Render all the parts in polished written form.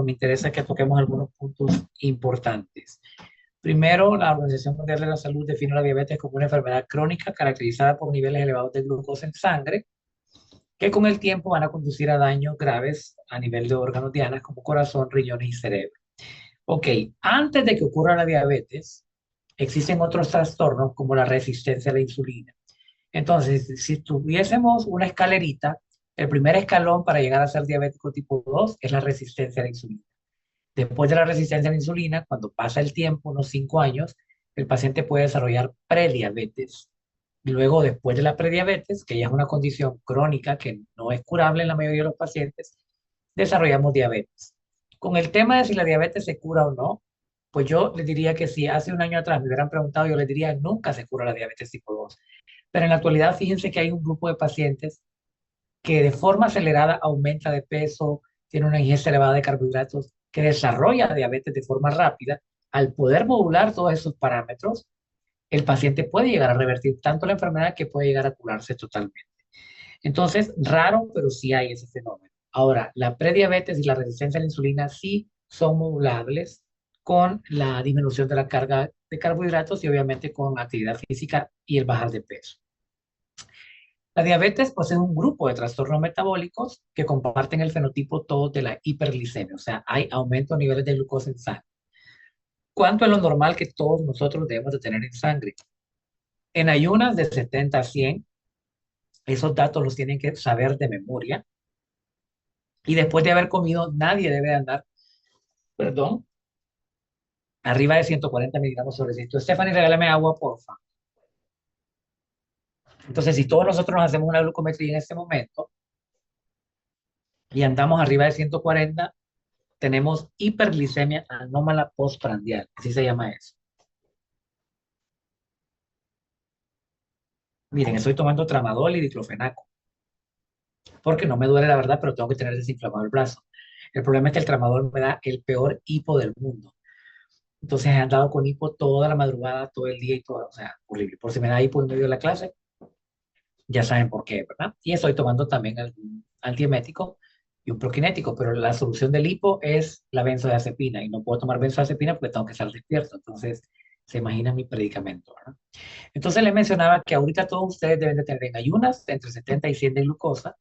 me interesa que toquemos algunos puntos importantes. Primero, la Organización Mundial de la Salud define la diabetes como una enfermedad crónica caracterizada por niveles elevados de glucosa en sangre, que con el tiempo van a conducir a daños graves a nivel de órganos dianas como corazón, riñones y cerebro. Ok, antes de que ocurra la diabetes, existen otros trastornos como la resistencia a la insulina. Entonces, si tuviésemos una escalerita, el primer escalón para llegar a ser diabético tipo 2 es la resistencia a la insulina. Después de la resistencia a la insulina, cuando pasa el tiempo, unos 5 años, el paciente puede desarrollar prediabetes. Y luego, después de la prediabetes, que ya es una condición crónica que no es curable en la mayoría de los pacientes, desarrollamos diabetes. Con el tema de si la diabetes se cura o no, pues yo les diría que si hace un año atrás me hubieran preguntado, yo les diría nunca se cura la diabetes tipo 2. Pero en la actualidad, fíjense que hay un grupo de pacientes que de forma acelerada aumenta de peso, tiene una ingesta elevada de carbohidratos, que desarrolla diabetes de forma rápida. Al poder modular todos esos parámetros, el paciente puede llegar a revertir tanto la enfermedad que puede llegar a curarse totalmente. Entonces, raro, pero sí hay ese fenómeno. Ahora, la prediabetes y la resistencia a la insulina sí son modulables con la disminución de la carga de carbohidratos y obviamente con actividad física y el bajar de peso. La diabetes posee un grupo de trastornos metabólicos que comparten el fenotipo todo de la hiperglicemia, o sea, hay aumento de niveles de glucosa en sangre. ¿Cuánto es lo normal que todos nosotros debemos de tener en sangre? En ayunas de 70 a 100, esos datos los tienen que saber de memoria. Y después de haber comido, nadie debe andar, perdón, arriba de 140 miligramos sobre 100. Stephanie, regálame agua, porfa. Entonces, si todos nosotros nos hacemos una glucometría en este momento y andamos arriba de 140, tenemos hiperglicemia anómala postprandial, así se llama eso. Miren, estoy tomando tramadol y diclofenaco, porque no me duele la verdad, pero tengo que tener desinflamado el brazo. El problema es que el tramadol me da el peor hipo del mundo. Entonces he andado con hipo toda la madrugada, todo el día y todo, o sea, horrible. Por si me da hipo en medio de la clase, ya saben por qué, ¿verdad? Y estoy tomando también algún antiemético y un proquinético, pero la solución del hipo es la benzodiazepina y no puedo tomar benzodiazepina porque tengo que estar despierto. Entonces, se imagina mi predicamento, ¿verdad? Entonces, les mencionaba que ahorita todos ustedes deben de tener en ayunas entre 70 y 100 de glucosa.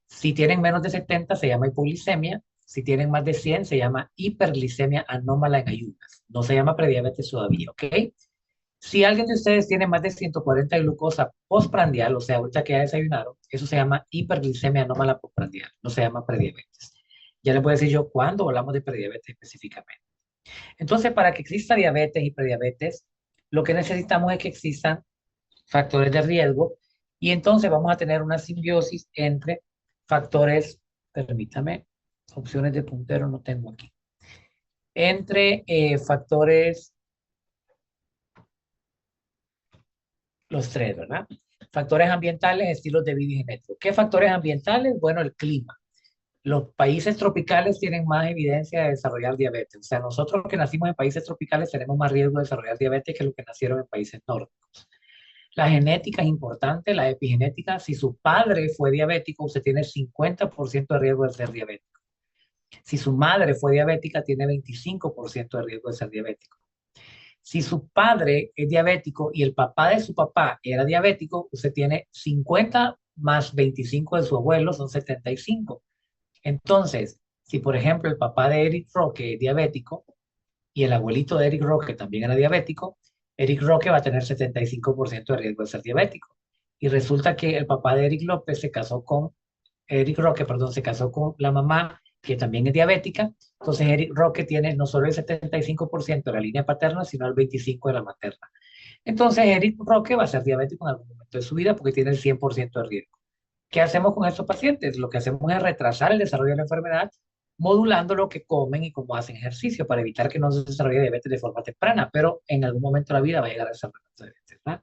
Si tienen menos de 70, se llama hipoglicemia. Si tienen más de 100, se llama hiperglicemia anómala en ayunas. No se llama prediabetes todavía, ¿ok? Si alguien de ustedes tiene más de 140 de glucosa postprandial, o sea, ahorita que ya desayunaron, eso se llama hiperglicemia anómala postprandial, no se llama prediabetes. Ya les voy a decir yo cuándo hablamos de prediabetes específicamente. Entonces, para que exista diabetes y prediabetes, lo que necesitamos es que existan factores de riesgo y entonces vamos a tener una simbiosis entre factores, permítame, opciones de puntero no tengo aquí, entre factores, los tres, ¿verdad? Factores ambientales, estilos de vida y genéticos. ¿Qué factores ambientales? Bueno, el clima. Los países tropicales tienen más evidencia de desarrollar diabetes. O sea, nosotros que nacimos en países tropicales tenemos más riesgo de desarrollar diabetes que los que nacieron en países nórdicos. La genética es importante, la epigenética. Si su padre fue diabético, usted tiene 50% de riesgo de ser diabético. Si su madre fue diabética, tiene 25% de riesgo de ser diabético. Si su padre es diabético y el papá de su papá era diabético, usted tiene 50 más 25 de su abuelo, son 75. Entonces, si por ejemplo el papá de Eric Roque es diabético y el abuelito de Eric Roque también era diabético, Eric Roque va a tener 75% de riesgo de ser diabético. Y resulta que el papá de Eric López se casó con Eric Roque, perdón, se casó con la mamá que también es diabética. Entonces Eric Roque tiene no solo el 75% de la línea paterna, sino el 25% de la materna. Entonces Eric Roque va a ser diabético en algún momento de su vida porque tiene el 100% de riesgo. ¿Qué hacemos con estos pacientes? Lo que hacemos es retrasar el desarrollo de la enfermedad, modulando lo que comen y cómo hacen ejercicio para evitar que no se desarrolle diabetes de forma temprana, pero en algún momento de la vida va a llegar a desarrollar diabetes, ¿verdad?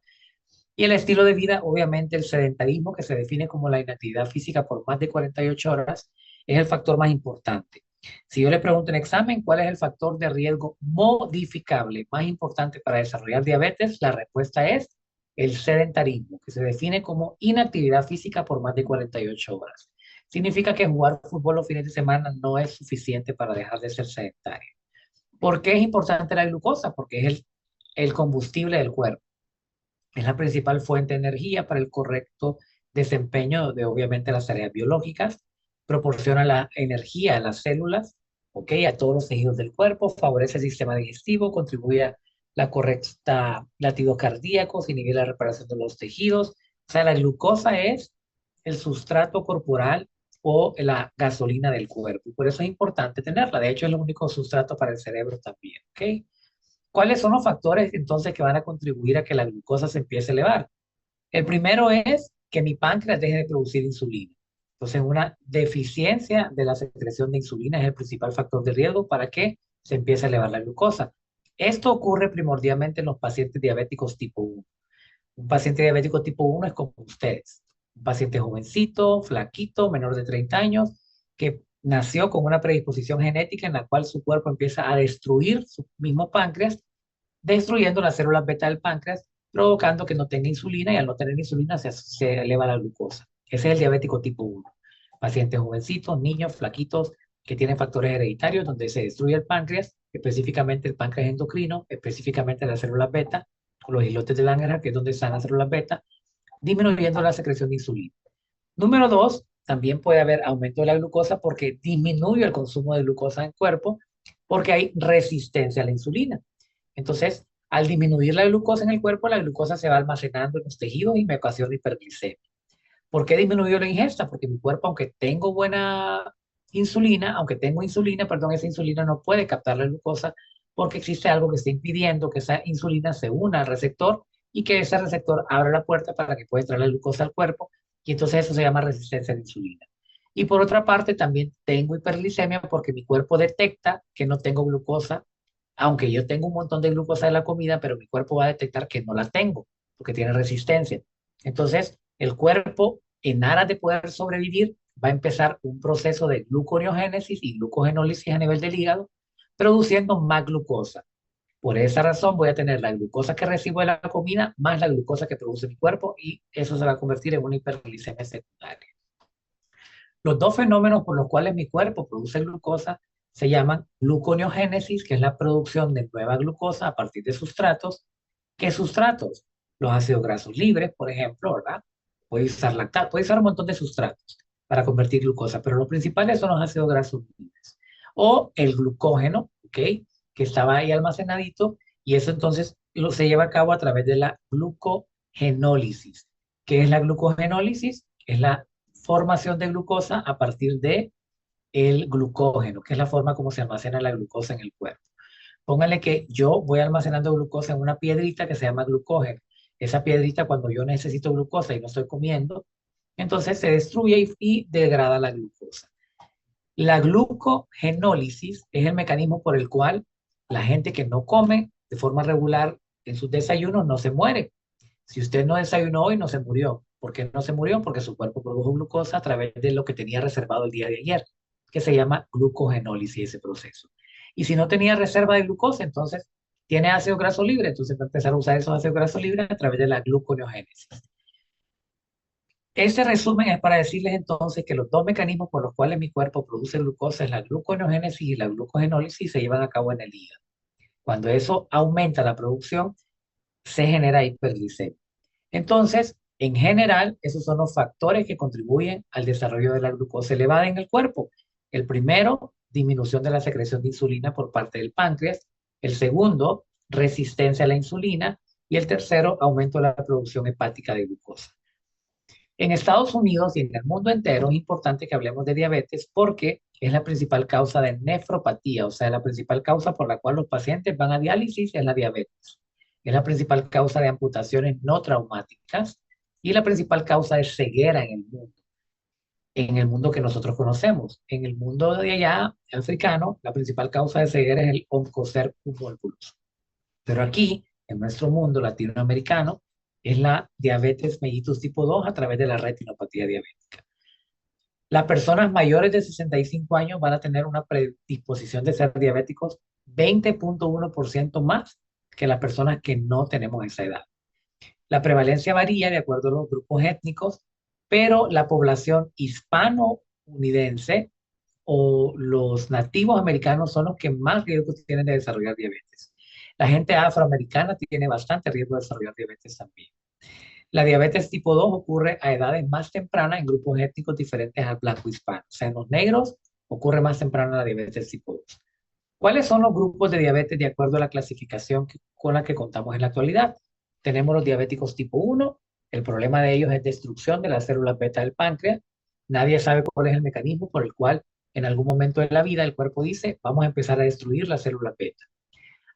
Y el estilo de vida, obviamente el sedentarismo, que se define como la inactividad física por más de 48 horas, es el factor más importante. Si yo le pregunto en examen cuál es el factor de riesgo modificable más importante para desarrollar diabetes, la respuesta es el sedentarismo, que se define como inactividad física por más de 48 horas. significa que jugar fútbol los fines de semana no es suficiente para dejar de ser sedentario. ¿Por qué es importante la glucosa? Porque es el combustible del cuerpo. Es la principal fuente de energía para el correcto desempeño de, obviamente, las tareas biológicas. Proporciona la energía a las células, ¿ok? A todos los tejidos del cuerpo, favorece el sistema digestivo, contribuye a la correcta latidos cardíacos, inhibe la reparación de los tejidos. O sea, la glucosa es el sustrato corporal o la gasolina del cuerpo. Y por eso es importante tenerla. De hecho, es el único sustrato para el cerebro también, ¿ok? ¿Cuáles son los factores entonces que van a contribuir a que la glucosa se empiece a elevar? El primero es que mi páncreas deje de producir insulina. Entonces, una deficiencia de la secreción de insulina es el principal factor de riesgo para que se empiece a elevar la glucosa. Esto ocurre primordialmente en los pacientes diabéticos tipo 1. Un paciente diabético tipo 1 es como ustedes, un paciente jovencito, flaquito, menor de 30 años, que nació con una predisposición genética en la cual su cuerpo empieza a destruir su mismo páncreas, destruyendo las células beta del páncreas, provocando que no tenga insulina y al no tener insulina se eleva la glucosa. Ese es el diabético tipo 1. Pacientes jovencitos, niños, flaquitos, que tienen factores hereditarios donde se destruye el páncreas, específicamente el páncreas endocrino, específicamente las células beta, con los islotes de Langerhans, que es donde están las células beta, disminuyendo la secreción de insulina. Número dos, también puede haber aumento de la glucosa porque disminuye el consumo de glucosa en el cuerpo porque hay resistencia a la insulina. Entonces, al disminuir la glucosa en el cuerpo, la glucosa se va almacenando en los tejidos y me ocasiona hiperglicemia. ¿Por qué disminuyó la ingesta? Porque mi cuerpo, aunque tengo buena insulina, aunque tengo insulina, perdón, esa insulina no puede captar la glucosa porque existe algo que está impidiendo que esa insulina se una al receptor y que ese receptor abra la puerta para que pueda entrar la glucosa al cuerpo y entonces eso se llama resistencia a la insulina. Y por otra parte, también tengo hiperglicemia porque mi cuerpo detecta que no tengo glucosa, aunque yo tengo un montón de glucosa de la comida, pero mi cuerpo va a detectar que no la tengo porque tiene resistencia. Entonces, el cuerpo, en aras de poder sobrevivir, va a empezar un proceso de gluconeogénesis y glucogenólisis a nivel del hígado, produciendo más glucosa. Por esa razón voy a tener la glucosa que recibo de la comida más la glucosa que produce mi cuerpo y eso se va a convertir en una hiperglicemia secundaria. Los dos fenómenos por los cuales mi cuerpo produce glucosa se llaman gluconeogénesis, que es la producción de nueva glucosa a partir de sustratos. ¿Qué sustratos? Los ácidos grasos libres, por ejemplo, ¿verdad? Puede usar lactato, puede usar un montón de sustratos para convertir glucosa, pero los principales son los ácidos grasos libres. O el glucógeno, ¿ok? Que estaba ahí almacenadito y eso entonces se lleva a cabo a través de la glucogenólisis. ¿Qué es la glucogenólisis? Es la formación de glucosa a partir de el glucógeno, que es la forma como se almacena la glucosa en el cuerpo. Póngale que yo voy almacenando glucosa en una piedrita que se llama glucógeno. Esa piedrita, cuando yo necesito glucosa y no estoy comiendo, entonces se destruye y degrada la glucosa. La glucogenólisis es el mecanismo por el cual la gente que no come de forma regular en sus desayunos no se muere. Si usted no desayunó hoy, no se murió. ¿Por qué no se murió? Porque su cuerpo produjo glucosa a través de lo que tenía reservado el día de ayer, que se llama glucogenólisis, ese proceso. Y si no tenía reserva de glucosa, entonces tiene ácido graso libre, entonces va a empezar a usar esos ácidos grasos libres a través de la gluconeogénesis. Este resumen es para decirles entonces que los dos mecanismos por los cuales mi cuerpo produce glucosa es la gluconeogénesis y la glucogenólisis se llevan a cabo en el hígado. Cuando eso aumenta la producción, se genera hiperglicemia. Entonces, en general, esos son los factores que contribuyen al desarrollo de la glucosa elevada en el cuerpo. El primero, disminución de la secreción de insulina por parte del páncreas. El segundo, resistencia a la insulina. Y el tercero, aumento de la producción hepática de glucosa. En Estados Unidos y en el mundo entero es importante que hablemos de diabetes porque es la principal causa de nefropatía, o sea, la principal causa por la cual los pacientes van a diálisis es la diabetes. Es la principal causa de amputaciones no traumáticas y la principal causa de ceguera en el mundo que nosotros conocemos. En el mundo de allá, africano, la principal causa de ceguera es el oncocercus volvulus. Pero aquí, en nuestro mundo latinoamericano, es la diabetes mellitus tipo 2 a través de la retinopatía diabética. Las personas mayores de 65 años van a tener una predisposición de ser diabéticos 20.1% más que las personas que no tenemos esa edad. La prevalencia varía de acuerdo a los grupos étnicos, pero la población hispano estadounidense o los nativos americanos son los que más riesgo tienen de desarrollar diabetes. La gente afroamericana tiene bastante riesgo de desarrollar diabetes también. La diabetes tipo 2 ocurre a edades más tempranas en grupos étnicos diferentes al blanco hispano. O sea, en los negros ocurre más temprano la diabetes tipo 2. ¿Cuáles son los grupos de diabetes de acuerdo a la clasificación con la que contamos en la actualidad? Tenemos los diabéticos tipo 1. El problema de ellos es destrucción de las células beta del páncreas. Nadie sabe cuál es el mecanismo por el cual en algún momento de la vida el cuerpo dice, vamos a empezar a destruir las células beta.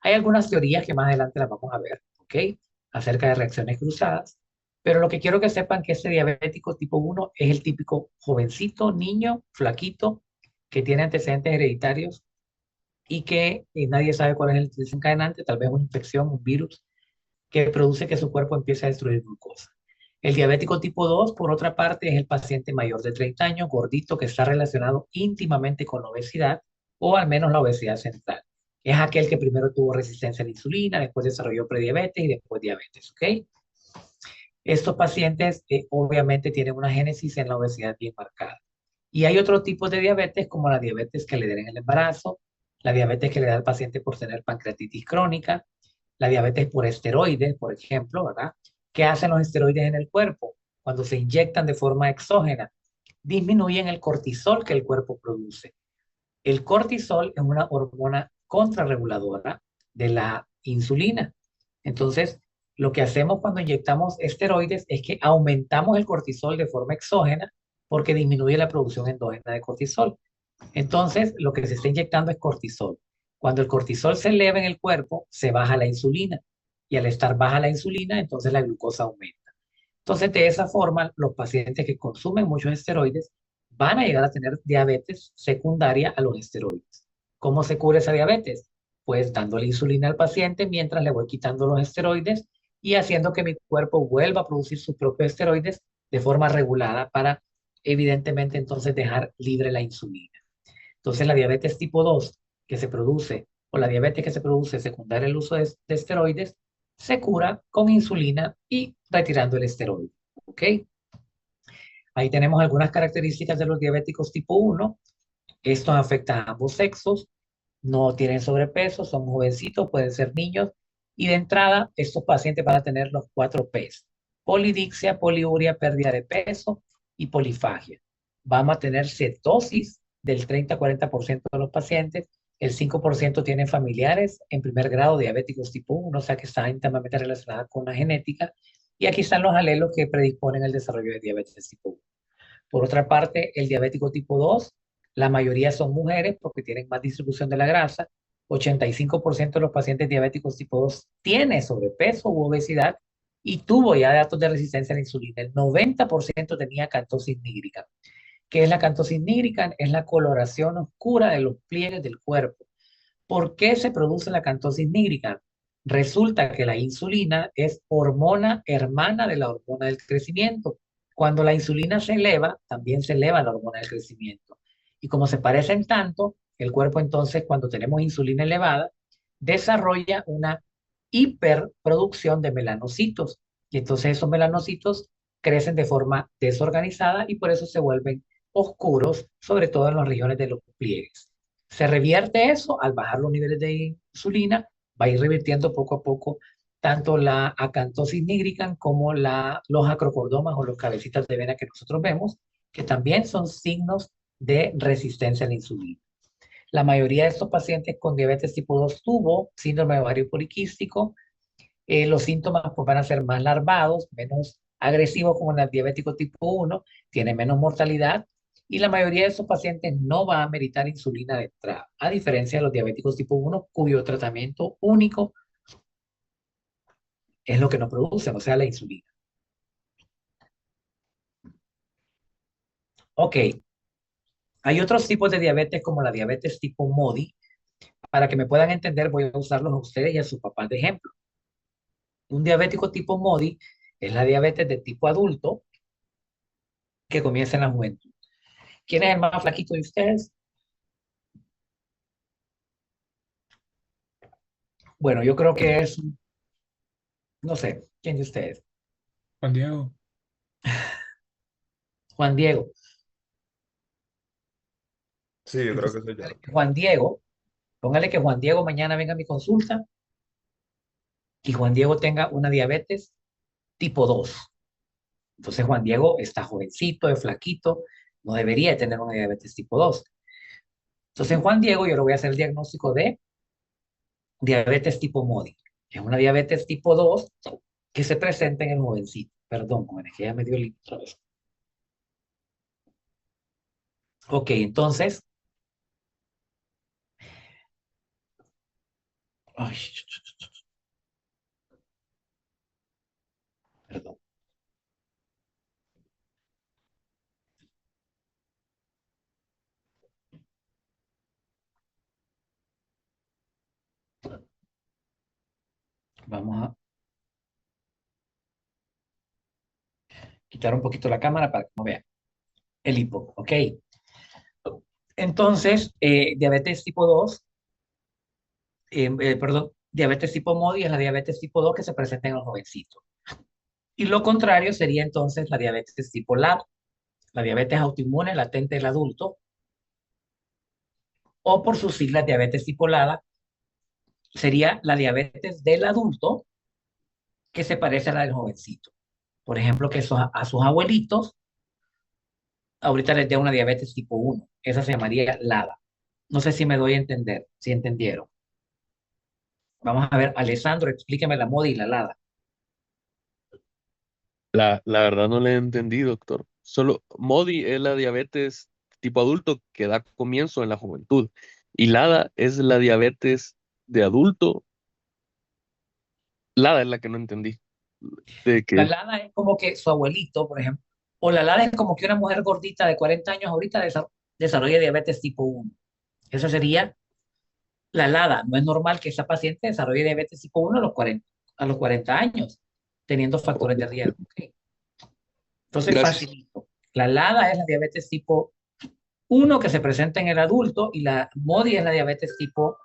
Hay algunas teorías que más adelante las vamos a ver, ¿ok? Acerca de reacciones cruzadas. Pero lo que quiero que sepan que este diabético tipo 1 es el típico jovencito, niño, flaquito, que tiene antecedentes hereditarios y que nadie sabe cuál es el desencadenante, tal vez una infección, un virus, que produce que su cuerpo empiece a destruir glucosa. El diabético tipo 2, por otra parte, es el paciente mayor de 30 años, gordito, que está relacionado íntimamente con la obesidad o al menos la obesidad central. Es aquel que primero tuvo resistencia a la insulina, después desarrolló prediabetes y después diabetes, ¿ok? Estos pacientes obviamente tienen una génesis en la obesidad bien marcada. Y hay otro tipo de diabetes como la diabetes que le da en el embarazo, la diabetes que le da al paciente por tener pancreatitis crónica, la diabetes por esteroides, por ejemplo, ¿verdad? ¿Qué hacen los esteroides en el cuerpo? Cuando se inyectan de forma exógena, disminuyen el cortisol que el cuerpo produce. El cortisol es una hormona contrarreguladora de la insulina. Entonces, lo que hacemos cuando inyectamos esteroides es que aumentamos el cortisol de forma exógena porque disminuye la producción endógena de cortisol. Entonces, lo que se está inyectando es cortisol. Cuando el cortisol se eleva en el cuerpo, se baja la insulina. Y al estar baja la insulina, entonces la glucosa aumenta. Entonces, de esa forma, los pacientes que consumen muchos esteroides van a llegar a tener diabetes secundaria a los esteroides. ¿Cómo se cura esa diabetes? Pues dándole insulina al paciente mientras le voy quitando los esteroides y haciendo que mi cuerpo vuelva a producir sus propios esteroides de forma regulada para, evidentemente, entonces dejar libre la insulina. Entonces, la diabetes tipo 2 que se produce, o la diabetes que se produce secundaria al uso de esteroides, se cura con insulina y retirando el esteroide. ¿Ok? Ahí tenemos algunas características de los diabéticos tipo 1. Estos afectan a ambos sexos, no tienen sobrepeso, son jovencitos, pueden ser niños. Y de entrada, estos pacientes van a tener los 4 Ps: polidixia, poliuria, pérdida de peso y polifagia. Vamos a tener cetosis del 30-40% de los pacientes. El 5% tienen familiares en primer grado diabéticos tipo 1, o sea que está íntimamente relacionada con la genética. Y aquí están los alelos que predisponen al desarrollo de diabetes tipo 1. Por otra parte, el diabético tipo 2, la mayoría son mujeres porque tienen más distribución de la grasa. 85% de los pacientes diabéticos tipo 2 tiene sobrepeso u obesidad y tuvo ya datos de resistencia a la insulina. El 90% tenía acantosis nígrica. ¿Qué es la acantosis nígrica? Es la coloración oscura de los pliegues del cuerpo. ¿Por qué se produce la acantosis nígrica? Resulta que la insulina es hormona hermana de la hormona del crecimiento. Cuando la insulina se eleva, también se eleva la hormona del crecimiento. Y como se parecen tanto, el cuerpo entonces, cuando tenemos insulina elevada, desarrolla una hiperproducción de melanocitos. Y entonces esos melanocitos crecen de forma desorganizada y por eso se vuelven oscuros, sobre todo en las regiones de los pliegues. Se revierte eso al bajar los niveles de insulina, va a ir revirtiendo poco a poco tanto la acantosis nigricans como los acrocordomas o los cabecitas de vena que nosotros vemos, que también son signos de resistencia a la insulina. La mayoría de estos pacientes con diabetes tipo 2 tuvo síndrome de ovario poliquístico. Los síntomas pues, van a ser más larvados, menos agresivos como en el diabético tipo 1, tiene menos mortalidad y la mayoría de esos pacientes no va a meritar insulina de entrada, a diferencia de los diabéticos tipo 1, cuyo tratamiento único es lo que no producen, o sea, la insulina. Ok, hay otros tipos de diabetes como la diabetes tipo MODI. Para que me puedan entender, voy a usarlos a ustedes y a sus papás de ejemplo. Un diabético tipo MODI es la diabetes de tipo adulto que comienza en la juventud. ¿Quién es el más flaquito de ustedes? Bueno, yo creo que es, no sé, ¿quién de ustedes? Juan Diego, Juan Diego. Sí, yo creo Entonces, que soy yo. póngale que Juan Diego mañana venga a mi consulta y Juan Diego tenga una diabetes tipo 2. Entonces Juan Diego está jovencito, es flaquito, no debería de tener una diabetes tipo 2. Entonces en Juan Diego yo le voy a hacer el diagnóstico de diabetes tipo MODI, que es una diabetes tipo 2 que se presenta en el jovencito. Perdón, jóvenes, que ya me dio el otra vez. Ok, entonces, ay, perdón, vamos a quitar un poquito la cámara para que no vean el hipo, ok. Entonces, diabetes tipo 2, perdón, diabetes tipo MODI es la diabetes tipo 2 que se presenta en los jovencitos. Y lo contrario sería entonces la diabetes tipo LAB, la diabetes autoinmune latente del adulto, o por sus siglas diabetes tipo LADA, sería la diabetes del adulto que se parece a la del jovencito. Por ejemplo, que a sus abuelitos ahorita les dé una diabetes tipo 1. Esa se llamaría LADA. No sé si me doy a entender, si entendieron. Vamos a ver, Alessandro, explíqueme la MODI y la LADA. La verdad no le entendí, doctor. Solo MODI es la diabetes tipo adulto que da comienzo en la juventud. Y LADA es la diabetes de adulto. LADA es la que no entendí. De La que, LADA es como que su abuelito, por ejemplo, o la LADA es como que una mujer gordita de 40 años ahorita desarrolla diabetes tipo 1. Esa sería la LADA. No es normal que esa paciente desarrolle diabetes tipo 1 a los 40 años, teniendo factores de riesgo. ¿Ok? Entonces, gracias. facilito. La LADA es la diabetes tipo 1 que se presenta en el adulto y la MODI es la diabetes tipo,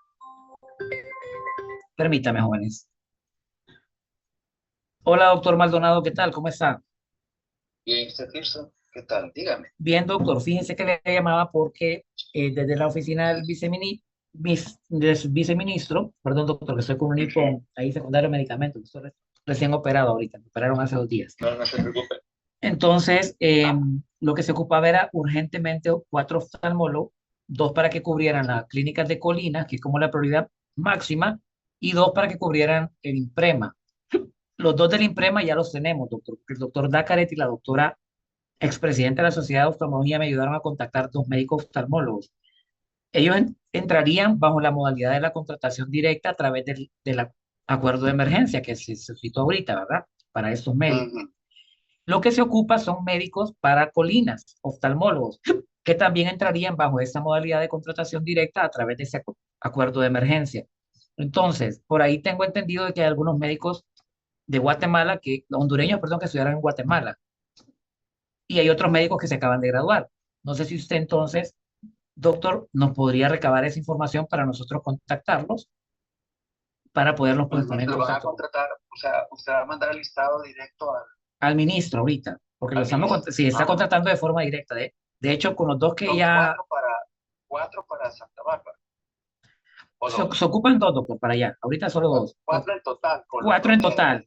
permítame, jóvenes. Hola, doctor Maldonado, ¿qué tal? ¿Cómo está? Bien, usted, Tirso, ¿qué tal? Dígame. Bien, doctor. Fíjense que le llamaba porque desde la oficina del del viceministro, perdón, doctor, que estoy con un hipo ahí secundario de medicamentos, estoy recién operado ahorita, me operaron hace 2 días. No, no se preocupe. Entonces, lo que se ocupaba era urgentemente 4 oftalmólogos, 2 para que cubrieran las clínicas de Colinas, que es como la prioridad máxima, y 2 para que cubrieran el IMPREMA. Los 2 del IMPREMA ya los tenemos, doctor. El doctor Dacaret y la doctora expresidenta de la Sociedad de Oftalmología me ayudaron a contactar 2 médicos oftalmólogos. Ellos entrarían bajo la modalidad de la contratación directa a través del acuerdo de emergencia que se citó ahorita, ¿verdad? Para estos médicos. Ujú. Lo que se ocupa son médicos para Colinas, oftalmólogos, que también entrarían bajo esa modalidad de contratación directa a través de ese acuerdo de emergencia. Entonces, por ahí tengo entendido de que hay algunos médicos de Guatemala, hondureños, perdón, que estudiaron en Guatemala, y hay otros médicos que se acaban de graduar. No sé si usted entonces, doctor, nos podría recabar esa información para nosotros contactarlos, para poderlos pues, Ujú. poner en Lo van a contacto contratar, o sea, usted va a mandar el listado directo al ministro ahorita, porque lo al estamos, ministro. sí, está Ah, contratando de forma directa. De hecho, con los 2 que son ya cuatro para Santa Bárbara, o se dos. ocupan 2, doctor, para allá. Ahorita solo 2. Cuatro en total, con los 4 dos en de... total.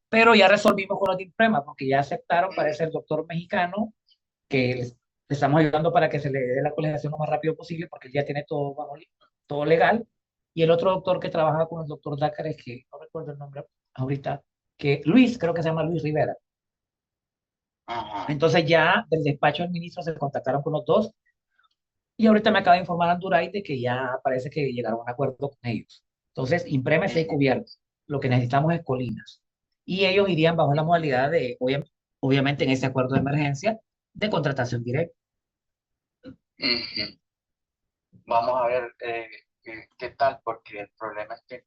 Pero ya resolvimos con los de INPREMA, porque ya aceptaron, Ujú. parece el doctor mexicano, que le estamos ayudando para que se le dé la colegiación lo más rápido posible, porque él ya tiene todo, todo legal. Y el otro doctor que trabaja con el doctor Dácares, que no recuerdo el nombre ahorita, que Luis, creo que se llama Luis Rivera. Ajá. Entonces ya del despacho del ministro se contactaron con los 2 y ahorita me acaba de informar Anduray de que ya parece que llegaron a un acuerdo con ellos. Entonces, imprémese y Ujú. cubierto. Lo que necesitamos es Colinas. Y ellos irían bajo la modalidad de, obviamente en ese acuerdo de emergencia, de contratación directa. Ujú. Vamos a ver qué tal, porque el problema es que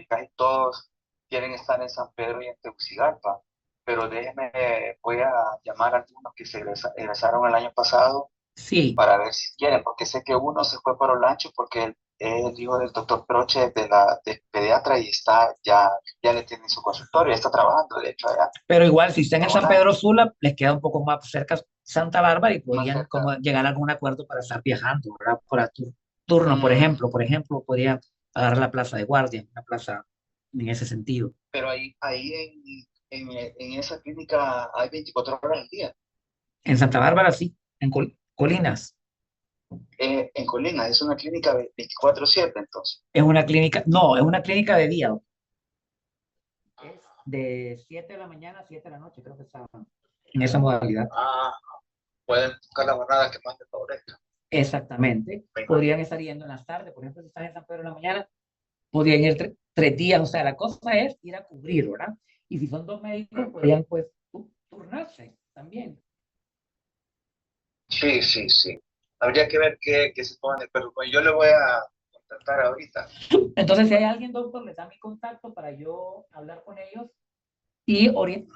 casi todos quieren estar en San Pedro y en Tegucigalpa, pero déjeme, voy a llamar a algunos que se egresaron el año pasado Sí, para ver si quieren, porque sé que uno se fue para Olancho porque él es el hijo del doctor Proche de pediatra y ya le tiene su consultorio, ya está trabajando, de hecho, allá pero igual si están en en San Pedro Olancho. Sula, les queda un poco más cerca Santa Bárbara y más podían cerca. como llegar a algún acuerdo para estar viajando, ¿verdad? Turno, por ejemplo, podían agarrar la plaza de guardia, una plaza en ese sentido. Pero ahí en esa clínica hay 24 horas al día. En Santa Bárbara sí, en Colinas. En Colina, es una clínica 24/7 entonces. Es una clínica, no, es una clínica de día. Es de 7 de la mañana a 7 de la noche, creo que está en esa modalidad. Ah, pueden buscar la jornada que más les favorezca. Exactamente. Me Podrían estar yendo en las tardes, por ejemplo, si estás en San Pedro en la mañana, podrían ir 3 días, o sea, la cosa es ir a cubrir, ¿verdad? Y si son 2 médicos, podrían pues turnarse también. Sí, sí, sí. Habría que ver qué se pone, pero pues yo le voy a contactar ahorita. Entonces, si hay alguien, doctor, les da mi contacto para yo hablar con ellos y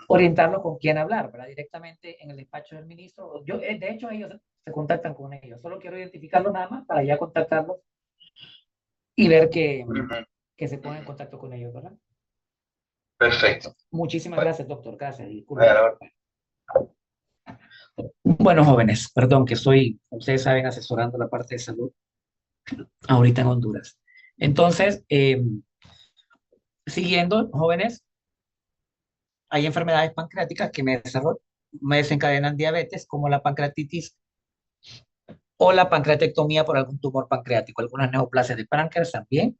orientarlo con quién hablar, ¿verdad? Directamente en el despacho del ministro. Yo, de hecho, ellos se contactan con ellos. Solo quiero identificarlo nada más para ya contactarlos y ver Ujú. que se pongan en contacto con ellos, ¿verdad? Perfecto. Muchísimas Bueno, gracias, doctor. Gracias. a ver, Disculpe. Bueno, jóvenes, perdón que estoy, ustedes saben, asesorando la parte de salud ahorita en Honduras. Entonces, siguiendo, jóvenes, hay enfermedades pancreáticas que me desencadenan diabetes, como la pancreatitis o la pancreatectomía por algún tumor pancreático, algunas neoplasias de páncreas también,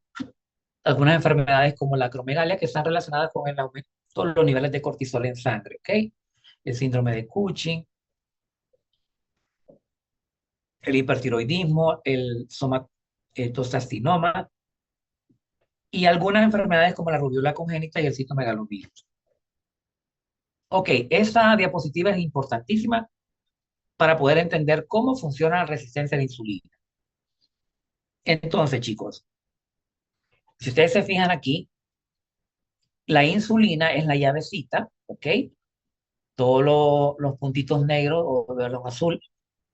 algunas enfermedades como la acromegalia que están relacionadas con el aumento de los niveles de cortisol en sangre, ¿ok? El síndrome de Cushing, el hipertiroidismo, el somatostatinoma y algunas enfermedades como la rubiola congénita y el citomegalovirus. Ok, esta diapositiva es importantísima para poder entender cómo funciona la resistencia a la insulina. Entonces, chicos, si ustedes se fijan aquí, la insulina es la llavecita, ¿ok? Todos los puntitos negros o de los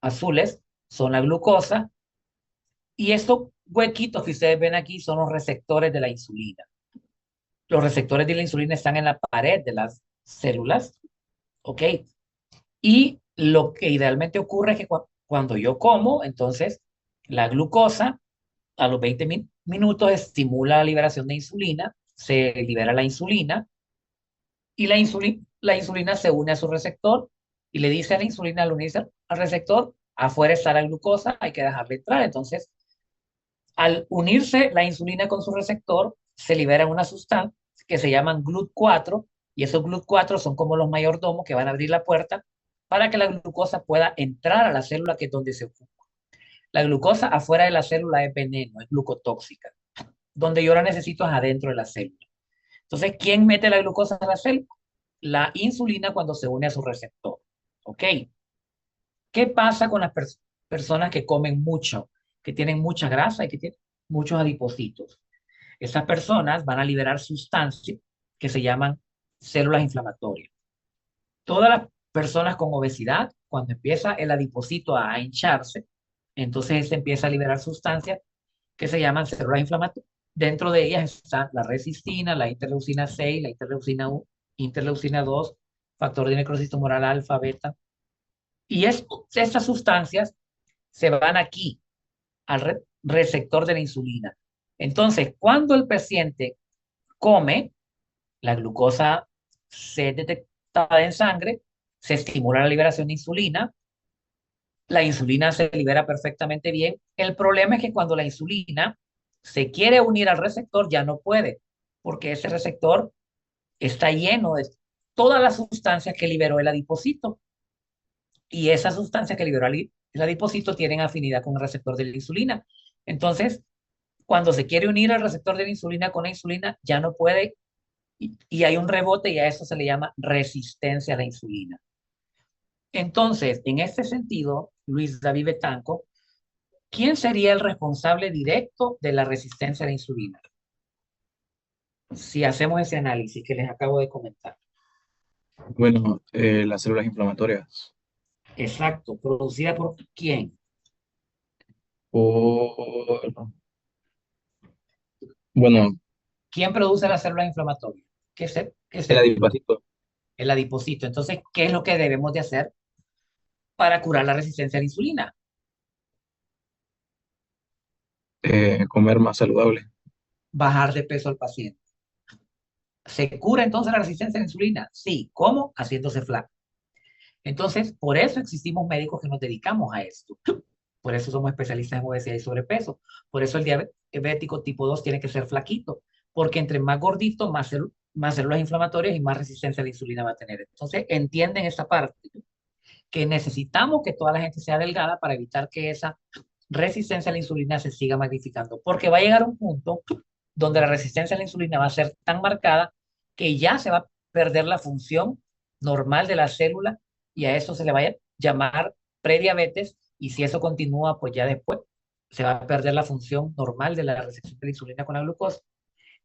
azules son la glucosa y estos huequitos que ustedes ven aquí son los receptores de la insulina. Los receptores de la insulina están en la pared de las células, ¿ok? Y lo que idealmente ocurre es que cuando yo como, entonces la glucosa a los 20 minutos estimula la liberación de insulina, se libera la insulina y la insulina se une a su receptor y le dice a la insulina, al unirse al receptor, afuera está la glucosa, hay que dejarle entrar. Entonces, al unirse la insulina con su receptor, se libera una sustancia que se llaman GLUT4 y esos GLUT4 son como los mayordomos que van a abrir la puerta para que la glucosa pueda entrar a la célula que es donde se ocupa. La glucosa afuera de la célula es veneno, es glucotóxica. Donde yo la necesito es adentro de la célula. Entonces, ¿quién mete la glucosa a la célula? La insulina cuando se une a su receptor. ¿Ok? ¿Qué pasa con las personas que comen mucho, que tienen mucha grasa y que tienen muchos adipocitos? Esas personas van a liberar sustancias que se llaman células inflamatorias. Todas las personas con obesidad, cuando empieza el adipocito a hincharse, entonces se empieza a liberar sustancias que se llaman células inflamatorias. Dentro de ellas está la resistina, la interleucina 6, la interleucina 2, factor de necrosis tumoral alfa, beta. Y estas sustancias se van aquí, al receptor de la insulina. Entonces, cuando el paciente come, la glucosa se detecta en sangre, se estimula la liberación de insulina, la insulina se libera perfectamente bien. El problema es que cuando la insulina se quiere unir al receptor, ya no puede, porque ese receptor está lleno de todas las sustancias que liberó el adipocito. Y esas sustancias que liberó el adipocito tienen afinidad con el receptor de la insulina. Entonces, cuando se quiere unir al receptor de la insulina con la insulina, ya no puede y hay un rebote y a eso se le llama resistencia a la insulina. Entonces, en este sentido, Luis David Betanco, ¿quién sería el responsable directo de la resistencia a la insulina? Si hacemos ese análisis que les acabo de comentar. Bueno, las células inflamatorias. Exacto, ¿producida por quién? Por, bueno, ¿Quién produce las células inflamatorias? ¿Qué el célula? adipocito. El adipocito. Entonces, ¿qué es lo que debemos de hacer? para curar la resistencia a la insulina? Comer más saludable. Bajar de peso al paciente. ¿Se cura entonces la resistencia a la insulina? Sí. ¿Cómo? Haciéndose flaco. Entonces, por eso existimos médicos que nos dedicamos a esto. Por eso somos especialistas en obesidad y sobrepeso. Por eso el diabético tipo 2 tiene que ser flaquito, porque entre más gordito, más células inflamatorias y más resistencia a la insulina va a tener. Entonces, entienden esa parte, que necesitamos que toda la gente sea delgada para evitar que esa resistencia a la insulina se siga magnificando, porque va a llegar un punto donde la resistencia a la insulina va a ser tan marcada que ya se va a perder la función normal de la célula y a eso se le va a llamar prediabetes, y si eso continúa, pues ya después se va a perder la función normal de la recepción de la insulina con la glucosa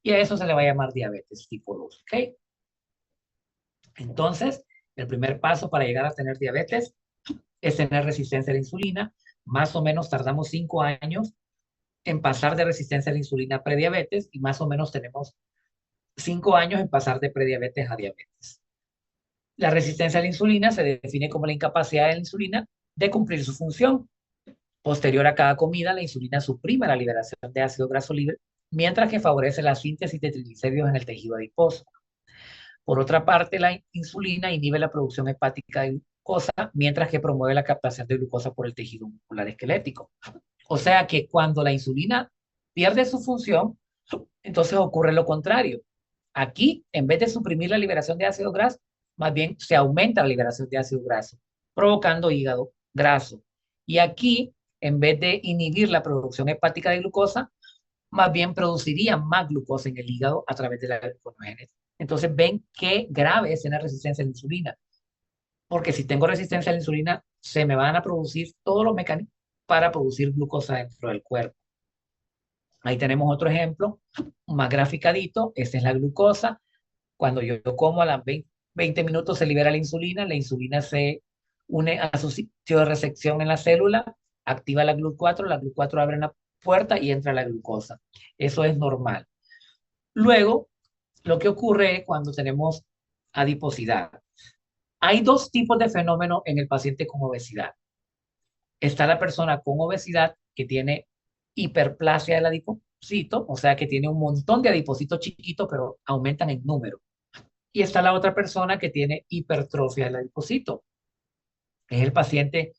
y a eso se le va a llamar diabetes tipo 2, ¿ok? Entonces, el primer paso para llegar a tener diabetes es tener resistencia a la insulina. Más o menos tardamos 5 años en pasar de resistencia a la insulina a prediabetes y más o menos tenemos 5 años en pasar de prediabetes a diabetes. La resistencia a la insulina se define como la incapacidad de la insulina de cumplir su función. Posterior a cada comida, la insulina suprime la liberación de ácido graso libre, mientras que favorece la síntesis de triglicéridos en el tejido adiposo. Por otra parte, la insulina inhibe la producción hepática de glucosa, mientras que promueve la captación de glucosa por el tejido muscular esquelético. O sea que cuando la insulina pierde su función, entonces ocurre lo contrario. Aquí, en vez de suprimir la liberación de ácido graso, más bien se aumenta la liberación de ácido graso, provocando hígado graso. Y aquí, en vez de inhibir la producción hepática de glucosa, más bien produciría más glucosa en el hígado a través de la gluconeogénesis. Entonces, ven qué grave es tener resistencia a la insulina, porque si tengo resistencia a la insulina, se me van a producir todos los mecanismos para producir glucosa dentro del cuerpo. Ahí tenemos otro ejemplo, más graficadito. Esta es la glucosa. Cuando yo como a las 20 minutos se libera la insulina se une a su sitio de recepción en la célula, activa la GLUT4 abre una puerta y entra la glucosa. Eso es normal. Luego, lo que ocurre es cuando tenemos adiposidad. Hay dos tipos de fenómenos en el paciente con obesidad. Está la persona con obesidad que tiene hiperplasia del adipocito, o sea que tiene un montón de adipocitos chiquitos, pero aumentan en número. Y está la otra persona que tiene hipertrofia del adipocito. Es el paciente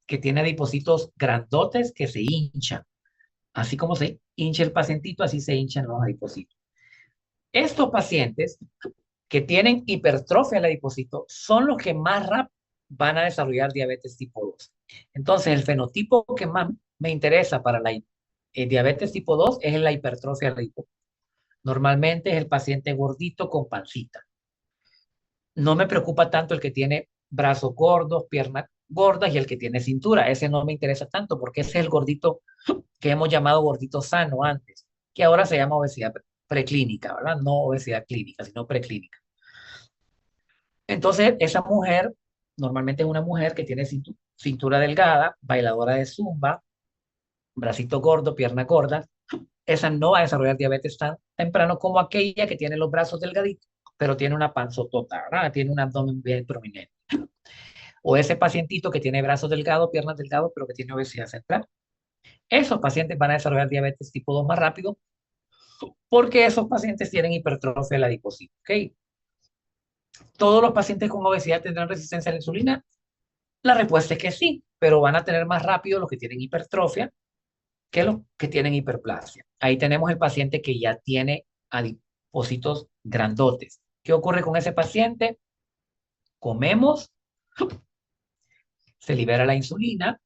que tiene adipocitos grandotes que se hinchan. Así como se hincha el pacientito, así se hinchan los adipocitos. Estos pacientes que tienen hipertrofia del adipocito son los que más rápido van a desarrollar diabetes tipo 2. Entonces, el fenotipo que más me interesa para la diabetes tipo 2 es la hipertrofia del adipocito. Normalmente es el paciente gordito con pancita. No me preocupa tanto el que tiene brazos gordos, piernas gordas y el que tiene cintura. Ese no me interesa tanto porque ese es el gordito que hemos llamado gordito sano antes, que ahora se llama obesidad preclínica, ¿verdad? No obesidad clínica, sino preclínica. Entonces, esa mujer, normalmente es una mujer que tiene cintura delgada, bailadora de zumba, bracito gordo, pierna gorda. Esa no va a desarrollar diabetes tan temprano como aquella que tiene los brazos delgaditos, pero tiene una panzotota, ¿verdad? Tiene un abdomen bien prominente. O ese pacientito que tiene brazos delgados, piernas delgadas, pero que tiene obesidad central. Esos pacientes van a desarrollar diabetes tipo 2 más rápido porque esos pacientes tienen hipertrofia del adipocito, ¿ok? ¿Todos los pacientes con obesidad tendrán resistencia a la insulina? La respuesta es que sí, pero van a tener más rápido los que tienen hipertrofia que los que tienen hiperplasia. Ahí tenemos el paciente que ya tiene adipocitos grandotes. ¿Qué ocurre con ese paciente? Comemos, se libera la insulina,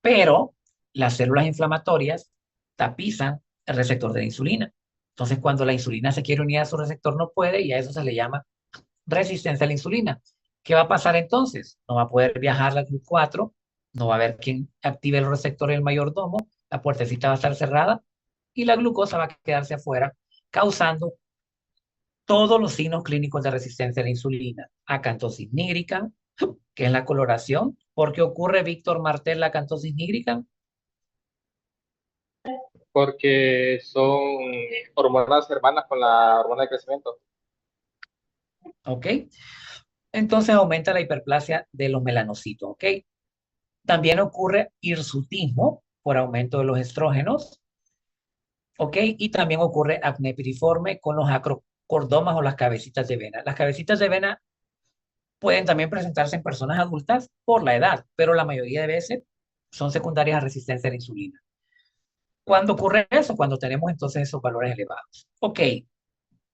pero las células inflamatorias tapizan el receptor de la insulina. Entonces, cuando la insulina se quiere unir a su receptor, no puede y a eso se le llama resistencia a la insulina. ¿Qué va a pasar entonces? No va a poder viajar la GLUT4, no va a haber quien active el receptor del mayordomo, la puertecita va a estar cerrada y la glucosa va a quedarse afuera, causando todos los signos clínicos de resistencia a la insulina. Acantosis nígrica, que es la coloración. ¿Por qué ocurre, Víctor Martel, la acantosis nígrica? Porque son hormonas hermanas con la hormona de crecimiento. ¿Ok? Entonces aumenta la hiperplasia de los melanocitos, ¿ok? También ocurre hirsutismo por aumento de los estrógenos, ¿ok? Y también ocurre acné piriforme con los acrocordomas o las cabecitas de vena. Las cabecitas de vena pueden también presentarse en personas adultas por la edad, pero la mayoría de veces son secundarias a resistencia a la insulina. ¿Cuándo ocurre eso? Cuando tenemos entonces esos valores elevados. Ok,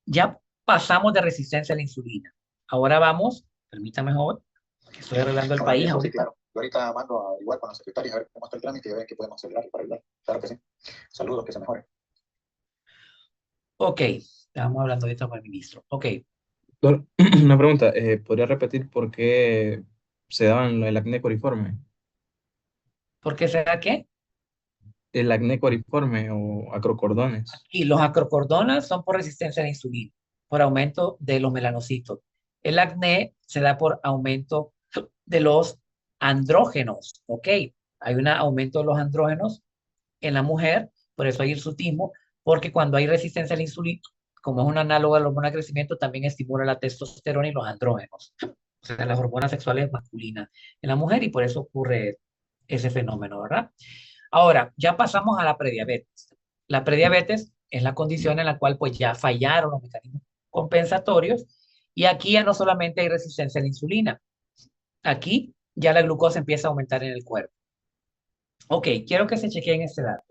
ya pasamos de resistencia a la insulina. Ahora vamos, permítame, joven, que estoy arreglando el país Sí, ahorita. claro. Yo ahorita mando a averiguar con la secretaria a ver cómo está el trámite y a ver qué podemos acelerar para ayudar. Claro que sí. Saludos, que se mejore. Ok, estamos hablando ahorita con el ministro. Ok, Doctor, una pregunta, ¿podría repetir por qué se daban el acné coriforme? ¿por qué será que? El acné coriforme o acrocordones. Y los acrocordonas son por resistencia a la insulina, por aumento de los melanocitos. El acné se da por aumento de los andrógenos, ¿ok? Hay un aumento de los andrógenos en la mujer, por eso hay hirsutismo, porque cuando hay resistencia a la insulina, como es un análogo a la hormona de crecimiento, también estimula la testosterona y los andrógenos, o sea, las hormonas sexuales masculinas en la mujer, y por eso ocurre ese fenómeno, ¿verdad? Ahora, ya pasamos a la prediabetes. La prediabetes es la condición en la cual pues ya fallaron los mecanismos compensatorios y aquí ya no solamente hay resistencia a la insulina, aquí ya la glucosa empieza a aumentar en el cuerpo. Ok, quiero que se chequeen este dato.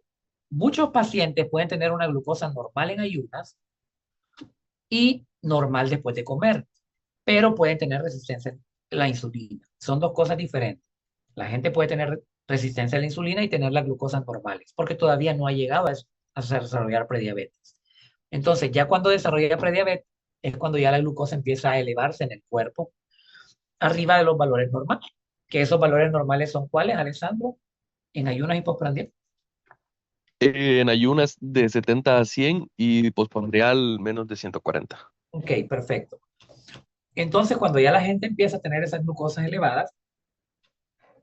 Muchos pacientes pueden tener una glucosa normal en ayunas y normal después de comer, pero pueden tener resistencia a la insulina. Son dos cosas diferentes. La gente puede tener resistencia a la insulina y tener las glucosas normales, porque todavía no ha llegado a desarrollar prediabetes. Entonces, ya cuando desarrolla prediabetes, es cuando ya la glucosa empieza a elevarse en el cuerpo, arriba de los valores normales. Que esos valores normales son ¿cuáles, Alessandro? En ayunas y postprandial. En ayunas de 70 a 100 y postprandial menos de 140. Ok, perfecto. Entonces, cuando ya la gente empieza a tener esas glucosas elevadas,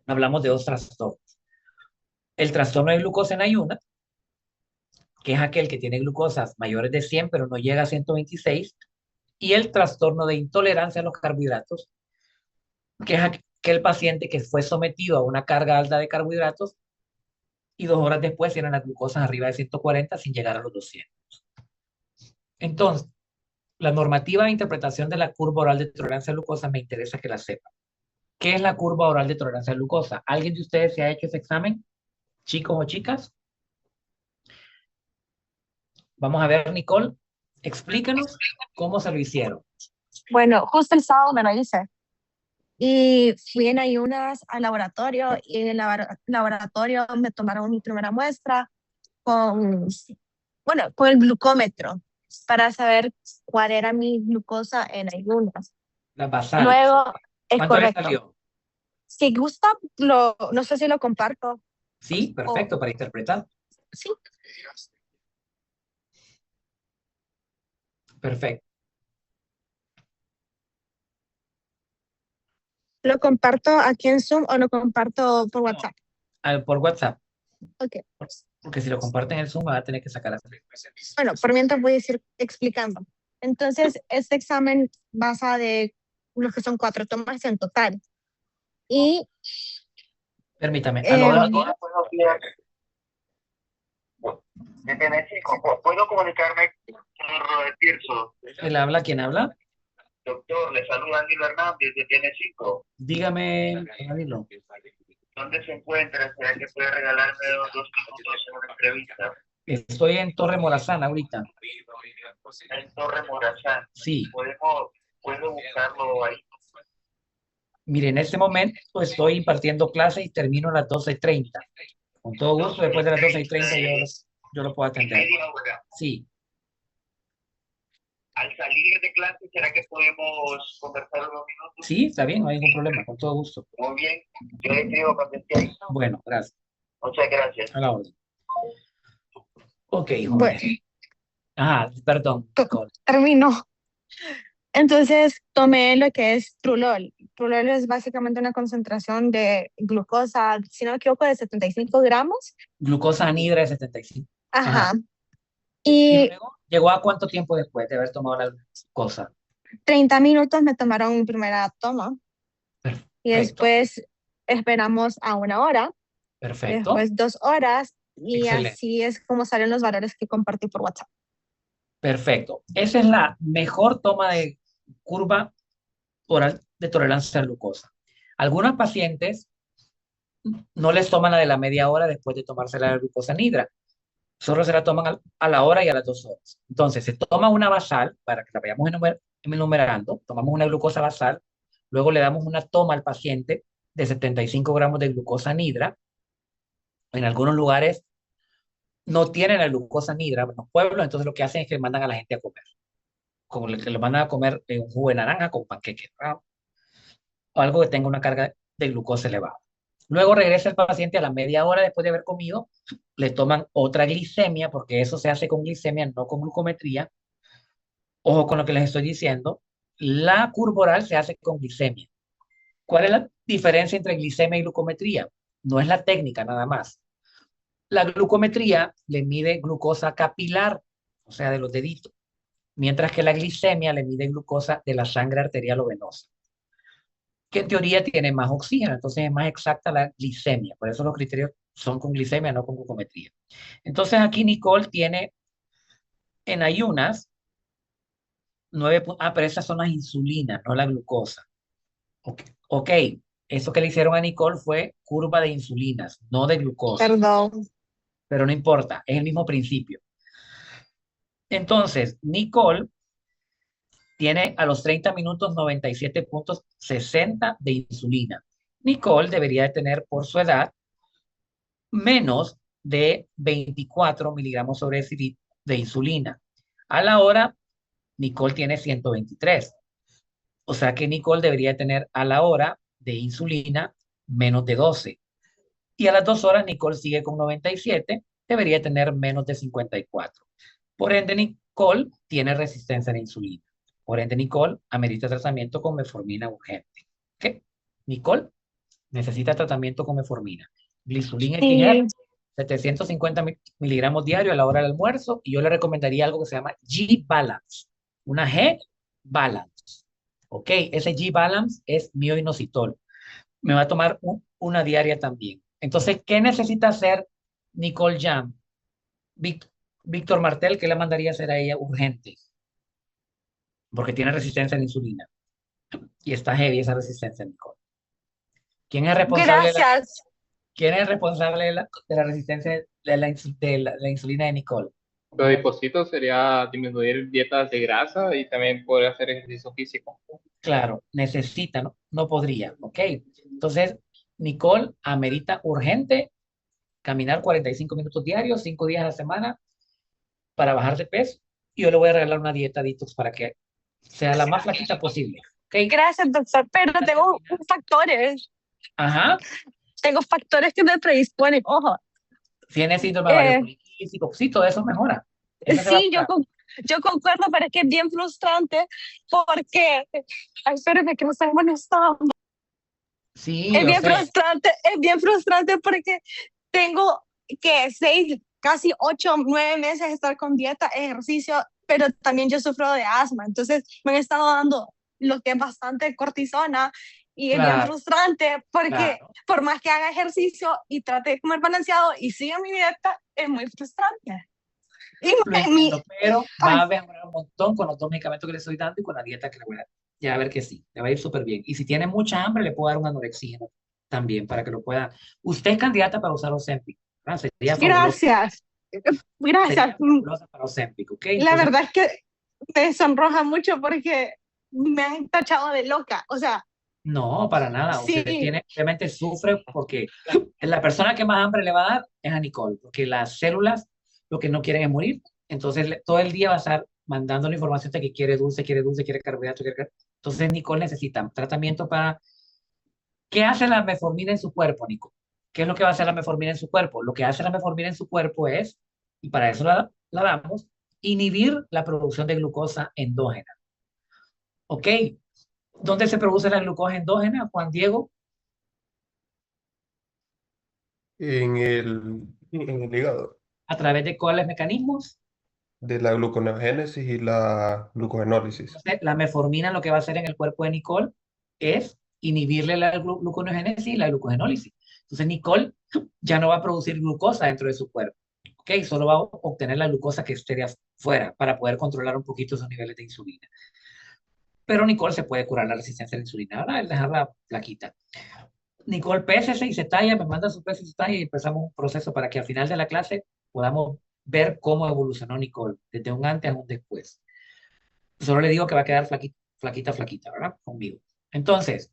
hablamos de dos trastornos. El trastorno de glucosa en ayunas, que es aquel que tiene glucosas mayores de 100, pero no llega a 126, y el trastorno de intolerancia a los carbohidratos, que es aquel paciente que fue sometido a una carga alta de carbohidratos y 2 horas después tienen las glucosas arriba de 140 sin llegar a los 200. Entonces, la normativa de interpretación de la curva oral de tolerancia a glucosa me interesa que la sepa. ¿Qué es la curva oral de tolerancia a glucosa? ¿Alguien de ustedes se ha hecho ese examen? ¿Chicos o chicas? Vamos a ver, Nicole, explícanos cómo se lo hicieron. Bueno, justo el sábado me lo hice. Y fui en ayunas al laboratorio y en el laboratorio me tomaron mi primera muestra con, bueno, con el glucómetro para saber cuál era mi glucosa en ayunas. Las basales. Luego, es ¿Cuánto le correcto. salió? Si gusta, no sé si lo comparto. Sí, perfecto, para interpretar. Sí, Perfecto. lo comparto aquí en Zoom o lo comparto por WhatsApp. Por WhatsApp, Ok. porque si lo comparten en el Zoom, va a tener que sacar así. Bueno, por mientras voy a ir explicando. Entonces, este examen basa de los que son 4 tomas en total. Y Permítame. Hola, Buenos días. De Tenecico, ¿puedo comunicarme con Robert Tirso? ¿Él habla? ¿Quién habla? Doctor, le saluda Ángel Hernández de Tenecico. Dígame, Danilo. ¿Dónde se encuentra? ¿Será que puede regalarme 2 minutos en una entrevista? Estoy en Torre Morazán ahorita. En Torre Morazán. Sí. ¿Puedo buscarlo ahí? Mire, en este momento estoy impartiendo clases y termino a las 12:30. Con todo gusto, después de las 12:30 yo lo puedo atender. Media hora. Sí, Al salir de clase, ¿será que podemos conversar unos minutos? sí, está bien, no hay ningún problema, con todo gusto. Muy bien. Yo le escribo cuando esté ahí. Bueno, gracias. Muchas gracias. A la orden. Ok, bueno, jóvenes. Ajá, perdón, Nicole. termino. Entonces, tomé lo que es Trulol. Trulol es básicamente una concentración de glucosa, si no me equivoco, de 75 gramos. Glucosa anhidra de 75. Ajá. ¿Y Y luego llegó a cuánto tiempo después de haber tomado la glucosa? 30 minutos me tomaron mi primera toma y Perfecto, después esperamos a 1 hora, perfecto, después 2 horas y excelente, así es como salen los valores que compartí por WhatsApp. perfecto. Esa es la mejor toma de curva oral de tolerancia a la glucosa. Algunos pacientes no les toman la de la media hora después de tomarse la glucosa nidra. Solo se la toman a la hora y a las 2 horas. Entonces, se toma una basal, para que la vayamos enumerando, tomamos una glucosa basal, luego le damos una toma al paciente de 75 gramos de glucosa nidra. En algunos lugares no tienen la glucosa nidra, en los pueblos, entonces lo que hacen es que mandan a la gente a comer, como que lo mandan a comer un jugo de naranja con panqueque, ¿verdad? O algo que tenga una carga de glucosa elevada. Luego regresa el paciente a la media hora después de haber comido, le toman otra glicemia, porque eso se hace con glicemia, no con glucometría. Ojo con lo que les estoy diciendo. La curva oral se hace con glicemia. ¿Cuál es la diferencia entre glicemia y glucometría? No es la técnica nada más. La glucometría le mide glucosa capilar, o sea, de los deditos, mientras que la glicemia le mide glucosa de la sangre arterial o venosa, que en teoría tiene más oxígeno, entonces es más exacta la glicemia. Por eso los criterios son con glicemia, no con glucometría. Entonces aquí Nicole tiene en ayunas 9. Pero esas son las insulinas, no la glucosa. Ok, ok, eso que le hicieron a Nicole fue curva de insulinas, no de glucosa, Perdón. pero no importa, es el mismo principio. Entonces, Nicole tiene a los 30 minutos 97,60 de insulina. Nicole debería de tener por su edad menos de 24 miligramos sobre decilitro de insulina. A la hora, Nicole tiene 123. O sea que Nicole debería tener a la hora de insulina menos de 12. Y a las 2 horas, Nicole sigue con 97, debería tener menos de 54. Por ende, Nicole tiene resistencia a la insulina. Por ende, Nicole amerita tratamiento con metformina urgente. ¿Qué? Nicole necesita tratamiento con metformina. Glysulin XGR, Sí, 750 miligramos diarios a la hora del almuerzo. Y yo le recomendaría algo que se llama G-Balance. Una G-Balance. ¿Ok? Ese G-Balance es mioinositol. Me va a tomar una diaria también. Entonces, ¿qué necesita hacer Nicole Jam? Víctor Martel, ¿qué le mandaría hacer a ella urgente? Porque tiene resistencia a la insulina. Y está heavy esa resistencia, Nicole. ¿Quién es responsable gracias. quién es responsable de la resistencia de la insulina de Nicole? Lo de Diposito sería disminuir dietas de grasa y también poder hacer ejercicio físico. Claro, necesita, ¿no? No podría, ¿ok? Entonces, Nicole amerita urgente caminar 45 minutos diarios, 5 días a la semana, para bajar de peso. Y yo le voy a regalar una dieta detox para que sea la más flaquita posible. ¿Ok? Gracias, doctor. Pero tengo factores. Ajá. Tengo factores que me predisponen. Ojo, Tiene síndrome de ovario eh, poliquístico. Sí, todo eso mejora. Eso se va a sí, curar. yo concuerdo, pero es que es bien frustrante porque, ay, espérame que no están molestando. Sí, yo sé. Es bien frustrante porque tengo que 6, casi 8, 9 meses de estar con dieta, ejercicio, pero también yo sufro de asma, entonces me han estado dando lo que es bastante cortisona y es bien Claro, frustrante porque claro. por más que haga ejercicio y trate de comer balanceado y siga mi dieta, es muy frustrante. Y Lo mi, entiendo, pero va ay, a mejorar un montón con los 2 medicamentos que le estoy dando y con la dieta que le voy a dar. Ya va a ver que sí, le va a ir súper bien. Y si tiene mucha hambre, le puedo dar un anorexígeno también para que lo pueda. Usted es candidata para usar Ozempic, ¿verdad? gracias, Sería gracias. fabulosa para Ozempic, ¿ok? La Entonces, verdad es que me sonroja mucho porque me han tachado de loca. O sea, no, para nada. Usted sí, tiene, obviamente sufre porque la persona que más hambre le va a dar es a Nicole, porque las células lo que no quieren es morir. Entonces, todo el día va a estar mandando la información de que quiere dulce, quiere carbohidrato, Entonces, Nicole necesita tratamiento para. ¿Qué hace la metformina en su cuerpo, Nico? ¿Qué es lo que va a hacer la metformina en su cuerpo? Lo que hace la metformina en su cuerpo es, y para eso la damos, inhibir la producción de glucosa endógena. ¿Ok? ¿Dónde se produce la glucosa endógena, Juan Diego? En el hígado. ¿A través de cuáles mecanismos? de la gluconeogénesis y la glucogenólisis. Entonces, la metformina lo que va a hacer en el cuerpo de Nicole es inhibirle la gluconeogénesis y la glucogenólisis. Entonces, Nicole ya no va a producir glucosa dentro de su cuerpo. ¿Ok? Solo va a obtener la glucosa que esté de afuera para poder controlar un poquito sus niveles de insulina. Pero Nicole se puede curar la resistencia a la insulina. Ahora, el dejarla flaquita. Nicole, pésese y se talla, me manda su peso y se talla y empezamos un proceso para que al final de la clase podamos ver cómo evolucionó Nicole, desde un antes a un después. Solo le digo que va a quedar flaquita, flaquita, flaquita, ¿verdad? Conmigo. Entonces,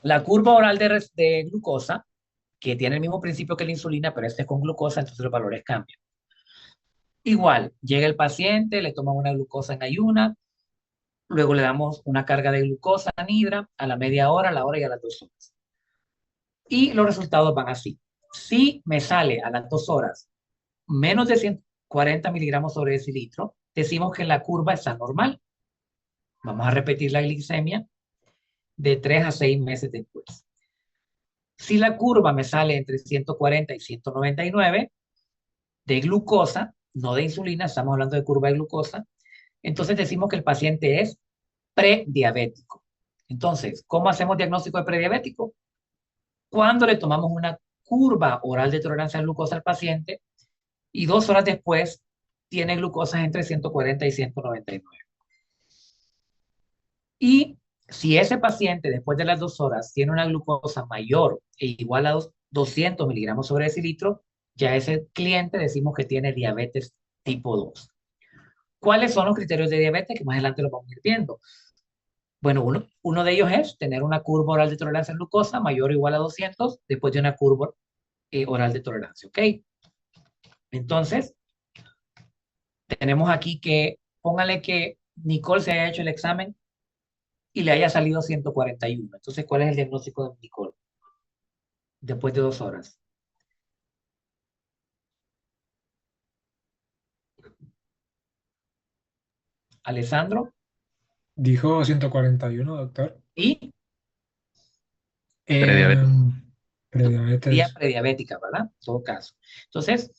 la curva oral de glucosa, que tiene el mismo principio que la insulina, pero este es con glucosa, entonces los valores cambian. Igual, llega el paciente, le toman una glucosa en ayuna, luego le damos una carga de glucosa anhidra a la media hora, a la hora y a las 2 horas. Y los resultados van así. Si me sale a las 2 horas menos de 140 miligramos sobre decilitro, decimos que la curva está normal. Vamos a repetir la glicemia de 3 a 6 meses después. Si la curva me sale entre 140 y 199 de glucosa, no de insulina, estamos hablando de curva de glucosa, entonces decimos que el paciente es prediabético. Entonces, ¿cómo hacemos diagnóstico de prediabético? Cuando le tomamos una curva oral de tolerancia a glucosa al paciente y 2 horas después tiene glucosas entre 140 y 199. Y si ese paciente después de las 2 horas tiene una glucosa mayor e igual a 200 miligramos sobre decilitro, ya ese cliente decimos que tiene diabetes tipo 2. ¿Cuáles son los criterios de diabetes? Que más adelante lo vamos a ir viendo. Bueno, uno de ellos es tener una curva oral de tolerancia a glucosa mayor o igual a 200 después de una curva oral de tolerancia, ¿ok? Entonces, tenemos aquí que, póngale que Nicole se haya hecho el examen y le haya salido 141. Entonces, ¿cuál es el diagnóstico de Nicole después de 2 horas? Alessandro, Dijo 141, doctor. y Prediabetes. Prediabetes. prediabética, ¿verdad? En todo caso. Entonces,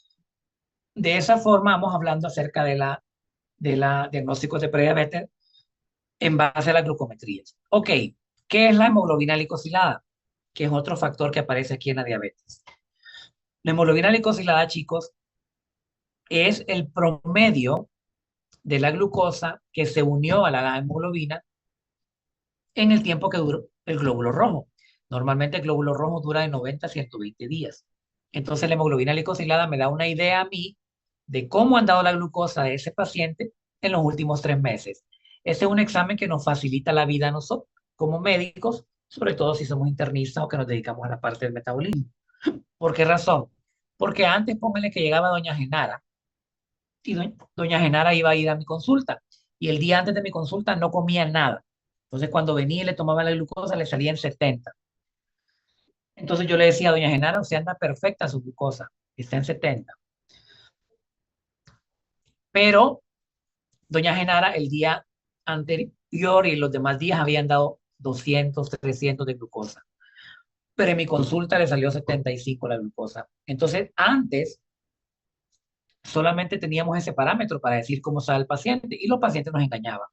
de esa forma vamos hablando acerca de la diagnóstico de prediabetes en base a las glucometrías. Ok, ¿qué es la hemoglobina glicosilada? Que es otro factor que aparece aquí en la diabetes. La hemoglobina glicosilada, chicos, es el promedio de la glucosa que se unió a la hemoglobina en el tiempo que duró el glóbulo rojo. Normalmente el glóbulo rojo dura de 90 a 120 días. Entonces la hemoglobina glicosilada me da una idea a mí de cómo ha andado la glucosa de ese paciente en los últimos 3 meses. Ese es un examen que nos facilita la vida a nosotros como médicos, sobre todo si somos internistas o que nos dedicamos a la parte del metabolismo. ¿Por qué razón? Porque antes, pónganle que llegaba doña Genara y doña Genara iba a ir a mi consulta y el día antes de mi consulta no comía nada. Entonces cuando venía y le tomaba la glucosa le salía en 70. Entonces yo le decía a doña Genara, usted anda perfecta su glucosa, está en 70. Pero doña Genara el día anterior y los demás días habían dado 200, 300 de glucosa. Pero en mi consulta le salió 75 la glucosa. Entonces antes solamente teníamos ese parámetro para decir cómo estaba el paciente y los pacientes nos engañaban.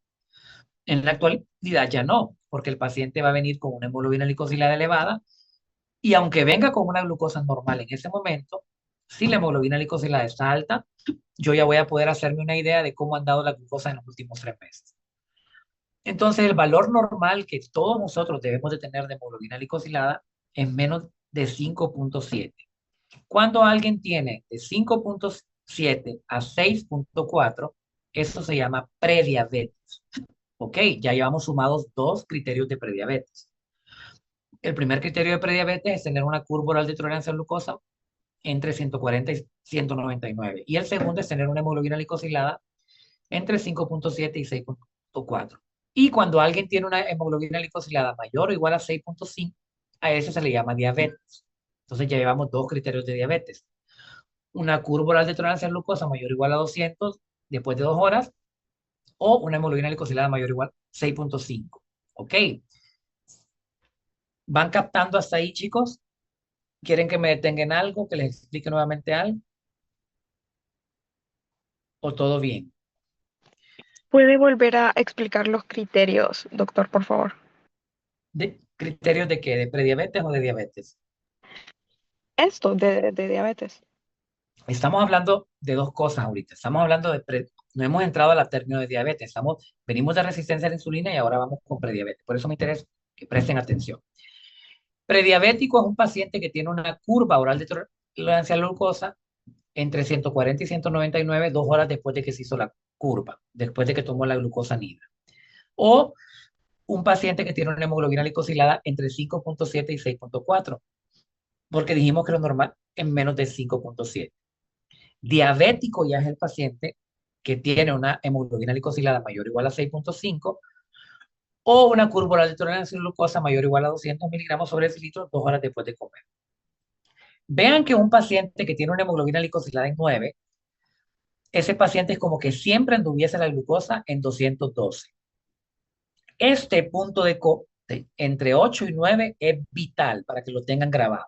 En la actualidad ya no, porque el paciente va a venir con una hemoglobina glicosilada elevada y aunque venga con una glucosa normal en ese momento, si la hemoglobina glicosilada está alta, yo ya voy a poder hacerme una idea de cómo han dado la glucosa en los últimos 3 meses. Entonces, el valor normal que todos nosotros debemos de tener de hemoglobina glicosilada es menos de 5.7. Cuando alguien tiene de 5.7 a 6.4, eso se llama prediabetes. Ok, ya llevamos sumados 2 criterios de prediabetes. El primer criterio de prediabetes es tener una curva oral de tolerancia a glucosa entre 140 y 199. Y el segundo es tener una hemoglobina glicosilada entre 5.7 y 6.4. Y cuando alguien tiene una hemoglobina glicosilada mayor o igual a 6.5, a ese se le llama diabetes. Entonces ya llevamos 2 criterios de diabetes. Una curva oral de tolerancia a glucosa mayor o igual a 200 después de 2 horas o una hemoglobina glicosilada mayor o igual a 6.5. ¿Ok? ¿Van captando hasta ahí, chicos? ¿Quieren que me detenga en algo? ¿Que les explique nuevamente algo? ¿O todo bien? ¿Puede volver a explicar los criterios, doctor, por favor? ¿Criterios de qué? ¿De prediabetes o de diabetes? Esto de diabetes. Estamos hablando de dos cosas ahorita. Estamos hablando no hemos entrado a la término de diabetes. Venimos de resistencia a la insulina y ahora vamos con prediabetes. Por eso me interesa que presten atención. Prediabético es un paciente que tiene una curva oral de tolerancia a la glucosa entre 140 y 199, 2 horas después de que se hizo la curva, después de que tomó la glucosa nidra. O un paciente que tiene una hemoglobina glicosilada entre 5.7 y 6.4, porque dijimos que lo normal es menos de 5.7. Diabético ya es el paciente que tiene una hemoglobina glicosilada mayor o igual a 6.5 o una curva oral de tolerancia a la glucosa mayor o igual a 200 miligramos sobre decilitro 2 horas después de comer. Vean que un paciente que tiene una hemoglobina glicosilada en 9, ese paciente es como que siempre anduviese la glucosa en 212. Este punto de corte entre 8 y 9 es vital para que lo tengan grabado.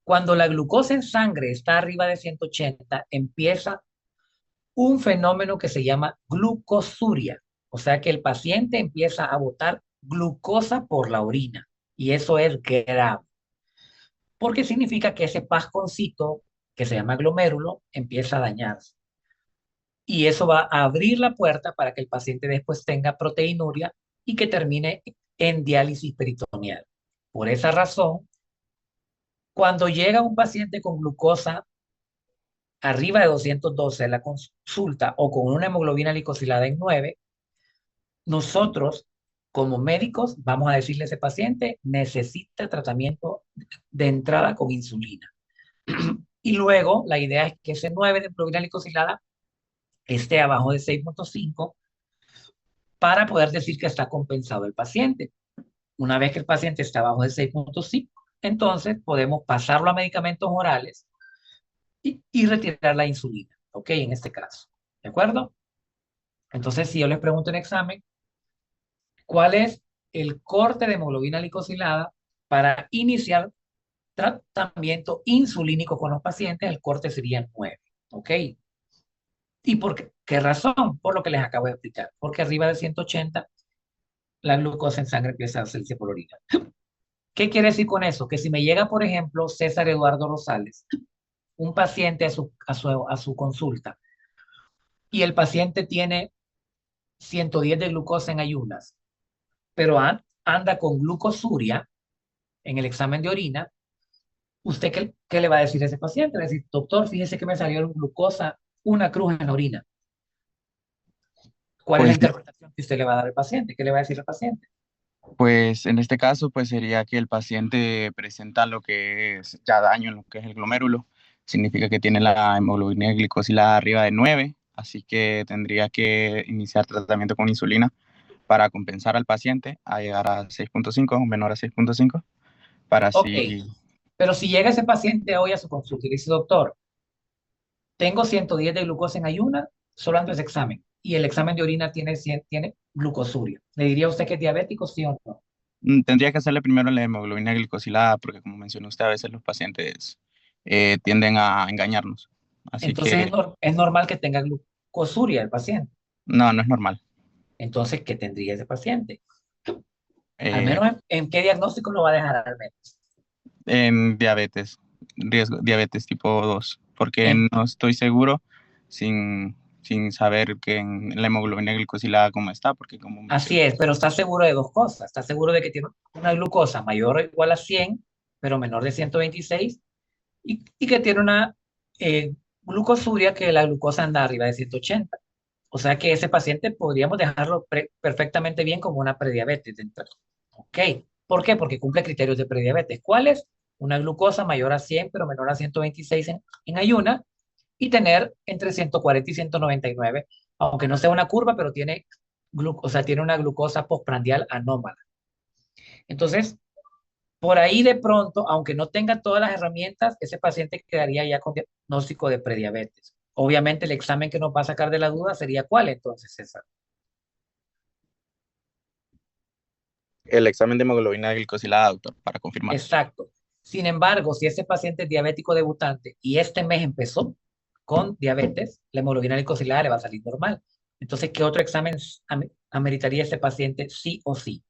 Cuando la glucosa en sangre está arriba de 180, empieza un fenómeno que se llama glucosuria. O sea que el paciente empieza a botar glucosa por la orina. Y eso es grave. Porque significa que ese pasconcito, que se llama glomérulo, empieza a dañarse. Y eso va a abrir la puerta para que el paciente después tenga proteinuria y que termine en diálisis peritoneal. Por esa razón, cuando llega un paciente con glucosa arriba de 212 en la consulta o con una hemoglobina glicosilada en 9, nosotros como médicos vamos a decirle a ese paciente necesita tratamiento de entrada con insulina. Y luego la idea es que ese 9 de hemoglobina glicosilada esté abajo de 6.5 para poder decir que está compensado el paciente. Una vez que el paciente está abajo de 6.5, entonces podemos pasarlo a medicamentos orales y retirar la insulina, ¿ok? En este caso, ¿de acuerdo? Entonces, si yo les pregunto en examen, ¿cuál es el corte de hemoglobina glicosilada para iniciar tratamiento insulínico con los pacientes? El corte sería 9, ¿ok? ¿Y por qué razón? Por lo que les acabo de explicar. Porque arriba de 180, la glucosa en sangre empieza a hacerse por orina. ¿Qué quiere decir con eso? Que si me llega, por ejemplo, César Eduardo Rosales, un paciente a su consulta, y el paciente tiene 110 de glucosa en ayunas, pero anda con glucosuria en el examen de orina, ¿usted qué le va a decir a ese paciente? Le va a decir, doctor, fíjese que me salió glucosa, una cruz en la orina. ¿Cuál es la Pues, interpretación que usted le va a dar al paciente? ¿Qué le va a decir al paciente? pues en este caso, pues sería que el paciente presenta lo que es ya daño en lo que es el glomérulo. Significa que tiene la hemoglobina glicosilada arriba de 9, así que tendría que iniciar tratamiento con insulina para compensar al paciente a llegar a 6.5 o menor a 6.5, para Ok, así... pero si llega ese paciente hoy a su consulta y le dice, doctor, tengo 110 de glucosa en ayunas, solo antes de examen, y el examen de orina tiene glucosuria, ¿le diría a usted que es diabético, sí o no? Tendría que hacerle primero la hemoglobina glicosilada, porque como mencionó usted, a veces los pacientes tienden a engañarnos. Así Entonces que es normal que tenga glucosuria el paciente. no, no es normal. Entonces, ¿qué tendría ese paciente? Al Eh, menos en qué diagnóstico lo va a dejar al menos. en diabetes, diabetes tipo 2, porque En- no estoy seguro sin saber que en la hemoglobina glicosilada cómo está, porque como Así mencionó, es, pero está seguro de dos cosas. Está seguro de que tiene una glucosa mayor o igual a 100, pero menor de 126, y que tiene una glucosuria que la glucosa anda arriba de 180. O sea que ese paciente podríamos dejarlo perfectamente bien como una prediabetes. ¿Ok? ¿Por qué? Porque cumple criterios de prediabetes. ¿Cuáles? Una glucosa mayor a 100, pero menor a 126 en ayuna, y tener entre 140 y 199, aunque no sea una curva, pero o sea, tiene una glucosa postprandial anómala. Entonces, por ahí de pronto, aunque no tenga todas las herramientas, ese paciente quedaría ya con diagnóstico de prediabetes. Obviamente, el examen que nos va a sacar de la duda sería ¿cuál entonces, César? el examen de hemoglobina glicosilada, doctor, para confirmar. Exacto. Sin embargo, si ese paciente es diabético debutante y este mes empezó con diabetes, la hemoglobina glicosilada le va a salir normal. Entonces, ¿qué otro examen ameritaría ese paciente sí o sí?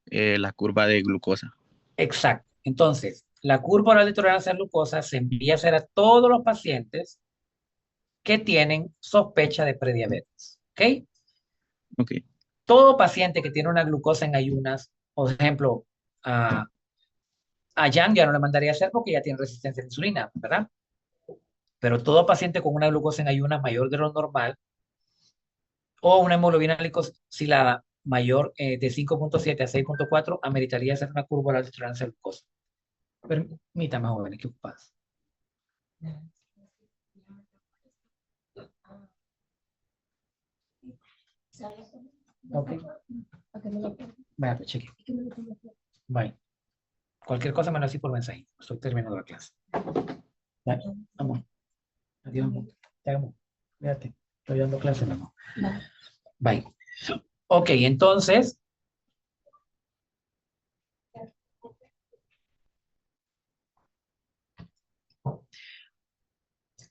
La curva de glucosa. Exacto. Entonces, la curva oral de tolerancia a glucosa se envía a hacer a todos los pacientes que tienen sospecha de prediabetes. ¿Ok? Ok. Todo paciente que tiene una glucosa en ayunas, por ejemplo, a Jan ya no le mandaría a hacer porque ya tiene resistencia a la insulina, ¿verdad? Pero todo paciente con una glucosa en ayunas mayor de lo normal o una hemoglobina glicosilada mayor de 5.7 a 6.4 ameritaría hacer una curva oral de tolerancia a glucosa. Permítame, jóvenes, ¿qué pasa? Ok. Vaya, pues, cheque. Bye. Cualquier cosa me lo decís por mensaje. Estoy terminando la clase. Bye. Vamos. Adiós, amor. Te amo. Cuídate. Estoy dando clase, mi amor. Bye. Ok, entonces.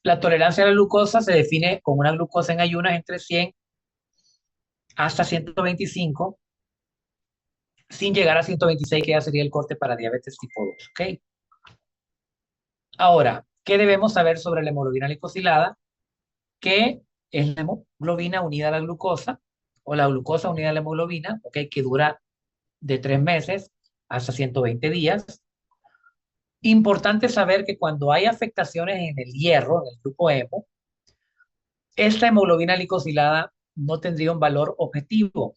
La tolerancia a la glucosa se define con una glucosa en ayunas entre 100 hasta 125, sin llegar a 126, que ya sería el corte para diabetes tipo 2. ¿Ok? Ahora, ¿qué debemos saber sobre la hemoglobina glicosilada? Que es la hemoglobina unida a la glucosa, o la glucosa unida a la hemoglobina, ¿ok? Que dura de 3 meses hasta 120 días. Importante saber que cuando hay afectaciones en el hierro, en el grupo hemo, esta hemoglobina glicosilada no tendría un valor objetivo.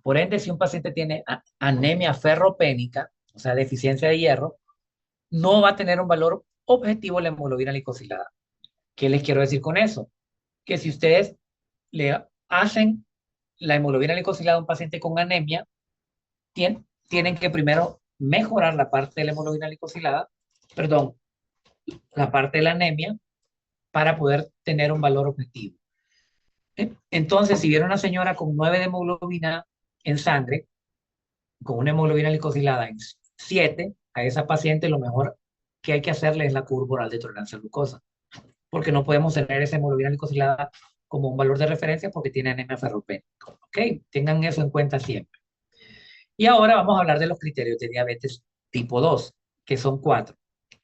Por ende, si un paciente tiene anemia ferropénica, o sea, deficiencia de hierro, no va a tener un valor objetivo la hemoglobina glicosilada. ¿Qué les quiero decir con eso? Que si ustedes le hacen la hemoglobina glicosilada a un paciente con anemia, tienen que primero mejorar la parte de la hemoglobina glicosilada, perdón, la parte de la anemia, para poder tener un valor objetivo. Entonces, si viene una señora con 9 de hemoglobina en sangre, con una hemoglobina glicosilada en 7, a esa paciente lo mejor que hay que hacerle es la curva oral de tolerancia a glucosa, porque no podemos tener esa hemoglobina glicosilada como un valor de referencia porque tiene anemia ferropénica. ¿Ok? Tengan eso en cuenta siempre. Y ahora vamos a hablar de los criterios de diabetes tipo 2, que son 4.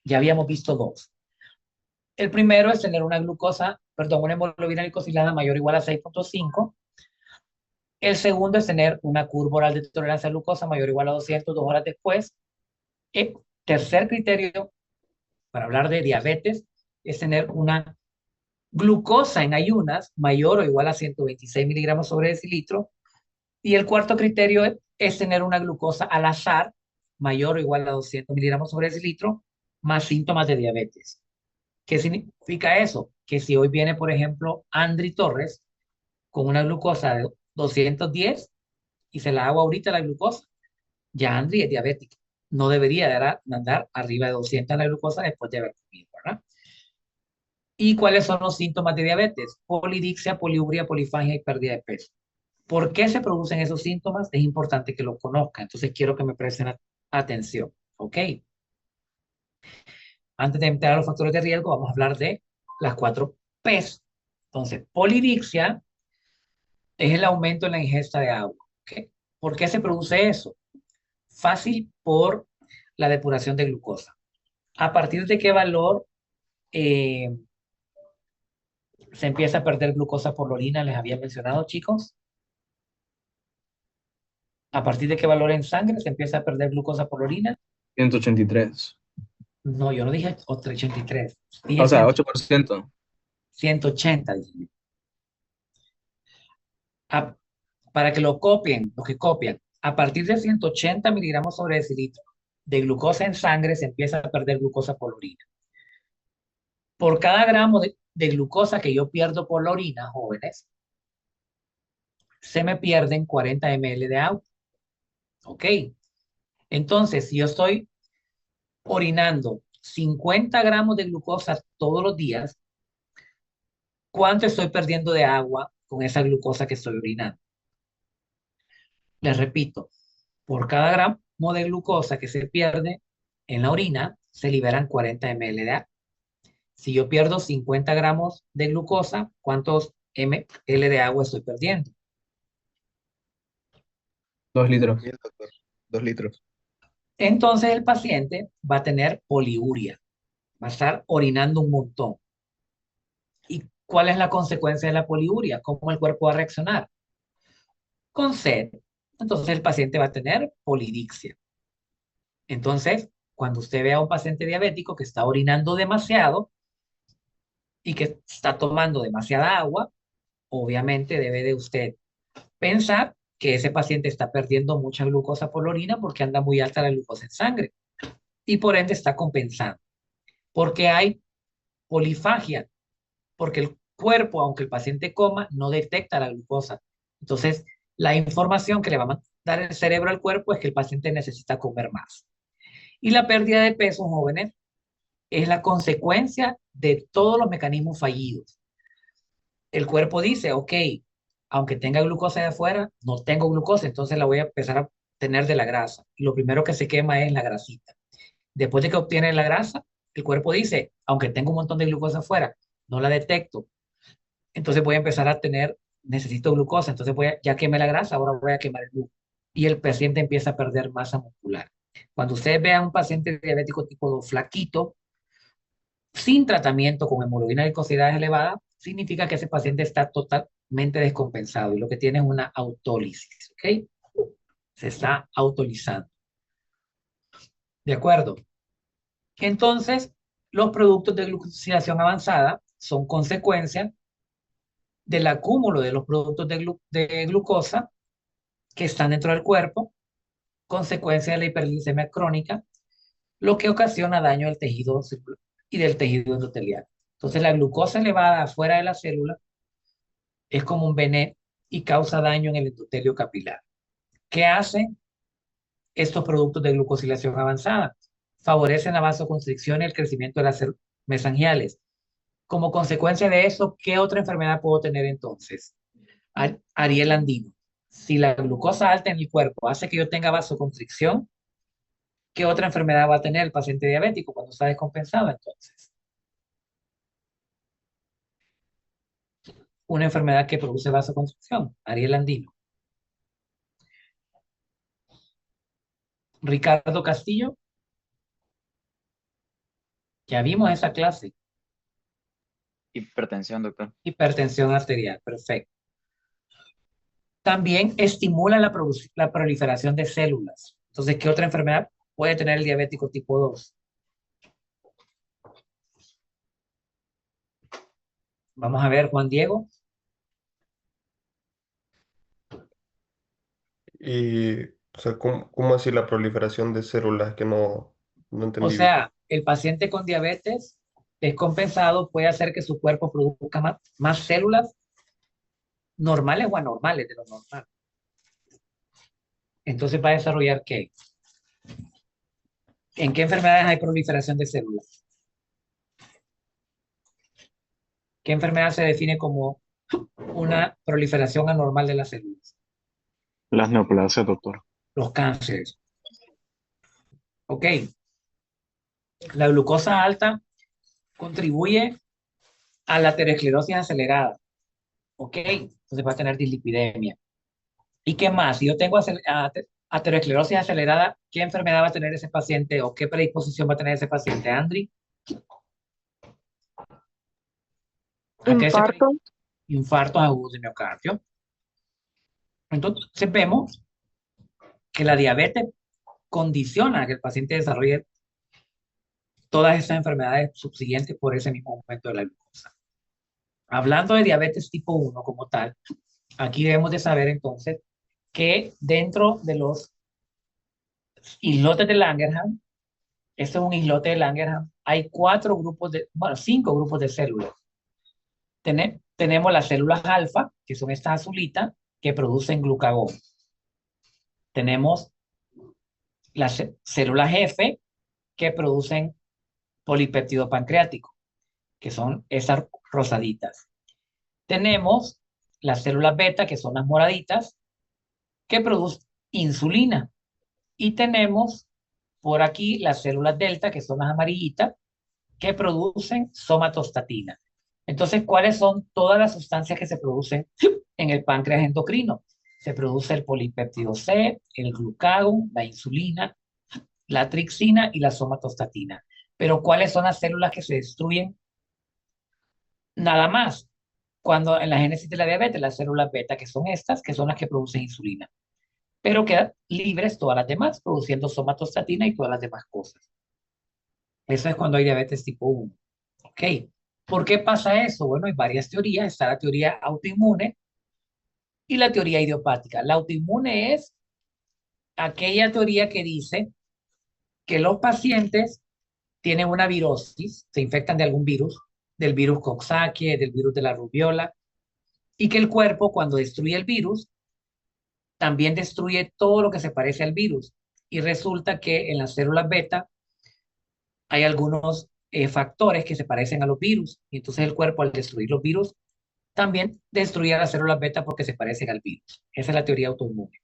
Ya habíamos visto 2. El primero es tener una una hemoglobina glicosilada mayor o igual a 6.5. El segundo es tener una curva oral de tolerancia a glucosa mayor o igual a 200 2 horas después. El tercer criterio para hablar de diabetes es tener una glucosa en ayunas mayor o igual a 126 miligramos sobre decilitro. Y el cuarto criterio es tener una glucosa al azar mayor o igual a 200 miligramos sobre decilitro más síntomas de diabetes. ¿Qué significa eso? Que si hoy viene, por ejemplo, Andri Torres con una glucosa de 210 y se la hago ahorita la glucosa, ya Andri es diabética. No debería andar arriba de 200 la glucosa después de haber comido, ¿verdad? ¿Y cuáles son los síntomas de diabetes? Polidixia, poliuria, polifagia y pérdida de peso. ¿Por qué se producen esos síntomas? Es importante que lo conozcan. Entonces quiero que me presten atención. ¿Ok? Antes de entrar a los factores de riesgo, vamos a hablar de las 4 P's. Entonces, polidixia es el aumento en la ingesta de agua. ¿Ok? ¿Por qué se produce eso? Fácil, por la depuración de glucosa. ¿A partir de qué valor se empieza a perder glucosa por la orina? Les había mencionado, chicos. ¿A partir de qué valor en sangre se empieza a perder glucosa por la orina? 183. No, yo no dije 83. O sea, 8%. 180, dije. Para que lo copien, los que copian, a partir de 180 miligramos sobre decilitro de glucosa en sangre se empieza a perder glucosa por la orina. Por cada gramo de glucosa que yo pierdo por la orina, jóvenes, se me pierden 40 ml de agua. ¿Ok? Entonces, si yo estoy orinando 50 gramos de glucosa todos los días, ¿cuánto estoy perdiendo de agua con esa glucosa que estoy orinando? Les repito, por cada gramo de glucosa que se pierde en la orina, se liberan 40 ml de agua. Si yo pierdo 50 gramos de glucosa, ¿cuántos ml de agua estoy perdiendo? 2 litros. 2 litros. Entonces el paciente va a tener poliuria, va a estar orinando un montón. ¿Y cuál es la consecuencia de la poliuria? ¿Cómo el cuerpo va a reaccionar? Con sed. Entonces el paciente va a tener polidixia. Entonces, cuando usted ve a un paciente diabético que está orinando demasiado y que está tomando demasiada agua, obviamente debe de usted pensar que ese paciente está perdiendo mucha glucosa por la orina porque anda muy alta la glucosa en sangre y por ende está compensando. Porque hay polifagia, porque el cuerpo, aunque el paciente coma, no detecta la glucosa. Entonces, la información que le va a dar el cerebro al cuerpo es que el paciente necesita comer más. Y la pérdida de peso, jóvenes, es la consecuencia de todos los mecanismos fallidos. El cuerpo dice, ok, aunque tenga glucosa de afuera, no tengo glucosa, entonces la voy a empezar a tener de la grasa. Y lo primero que se quema es la grasita. Después de que obtiene la grasa, el cuerpo dice, aunque tengo un montón de glucosa afuera, no la detecto. Entonces voy a empezar a tener, necesito glucosa, entonces ya quemé la grasa, ahora voy a quemar el glucógeno. Y el paciente empieza a perder masa muscular. Cuando ustedes vean un paciente diabético tipo 2 flaquito, sin tratamiento con hemoglobina glicosilada elevada, significa que ese paciente está totalmente descompensado y lo que tiene es una autólisis, ¿ok? Se está autolizando. ¿De acuerdo? Entonces, los productos de glucosilación avanzada son consecuencia del acúmulo de los productos de glucosa que están dentro del cuerpo, consecuencia de la hiperglicemia crónica, lo que ocasiona daño del tejido y del tejido endotelial. Entonces, la glucosa elevada afuera de la célula es como un veneno y causa daño en el endotelio capilar. ¿Qué hacen estos productos de glucosilación avanzada? Favorecen la vasoconstricción y el crecimiento de las células mesangiales. Como consecuencia de eso, ¿qué otra enfermedad puedo tener entonces? Ariel Andino. Si la glucosa alta en el cuerpo hace que yo tenga vasoconstricción, ¿qué otra enfermedad va a tener el paciente diabético cuando está descompensado entonces? Una enfermedad que produce vasoconstricción, Ariel Andino. Ricardo Castillo, ya vimos esa clase. Hipertensión, doctor. Hipertensión arterial, perfecto. También estimula la proliferación de células. Entonces, ¿qué otra enfermedad puede tener el diabético tipo 2? Vamos a ver, Juan Diego. Y, o sea, ¿cómo así la proliferación de células? Que no O entendí bien. sea, el paciente con diabetes descompensado puede hacer que su cuerpo produzca más células normales o anormales de lo normal. Entonces va a desarrollar ¿qué? ¿En qué enfermedades hay proliferación de células? ¿Qué enfermedad se define como una proliferación anormal de las células? Las neoplasias, doctor. Los cánceres. Ok. La glucosa alta contribuye a la aterosclerosis acelerada. Ok. Entonces va a tener dislipidemia. ¿Y qué más? Si yo tengo aterosclerosis acelerada, ¿qué enfermedad va a tener ese paciente o qué predisposición va a tener ese paciente, Andri? Infarto. Infartos agudos de miocardio. Entonces vemos que la diabetes condiciona a que el paciente desarrolle todas esas enfermedades subsiguientes por ese mismo aumento de la glucosa. Hablando de diabetes tipo 1 como tal, aquí debemos de saber entonces que dentro de los islotes de Langerhans, este es un islote de Langerhans, hay 5 grupos de células. Tenemos las células alfa, que son estas azulitas, que producen glucagón. Tenemos las células F, que producen polipéptido pancreático, que son esas rosaditas. Tenemos las células beta, que son las moraditas, que producen insulina. Y tenemos por aquí las células delta, que son las amarillitas, que producen somatostatina. Entonces, ¿cuáles son todas las sustancias que se producen en el páncreas endocrino? Se produce el polipéptido C, el glucagón, la insulina, la tripsina y la somatostatina. Pero ¿cuáles son las células que se destruyen? Nada más. Cuando en la génesis de la diabetes, las células beta, que son estas, que son las que producen insulina. Pero quedan libres todas las demás, produciendo somatostatina y todas las demás cosas. Eso es cuando hay diabetes tipo 1. ¿Ok? ¿Por qué pasa eso? Bueno, hay varias teorías. Está la teoría autoinmune y la teoría idiopática. La autoinmune es aquella teoría que dice que los pacientes tienen una virosis, se infectan de algún virus, del virus Coxsackie, del virus de la rubiola, y que el cuerpo, cuando destruye el virus, también destruye todo lo que se parece al virus. Y resulta que en las células beta hay algunos factores que se parecen a los virus. Y entonces el cuerpo, al destruir los virus, también destruye a las células beta porque se parecen al virus. Esa es la teoría autoinmune.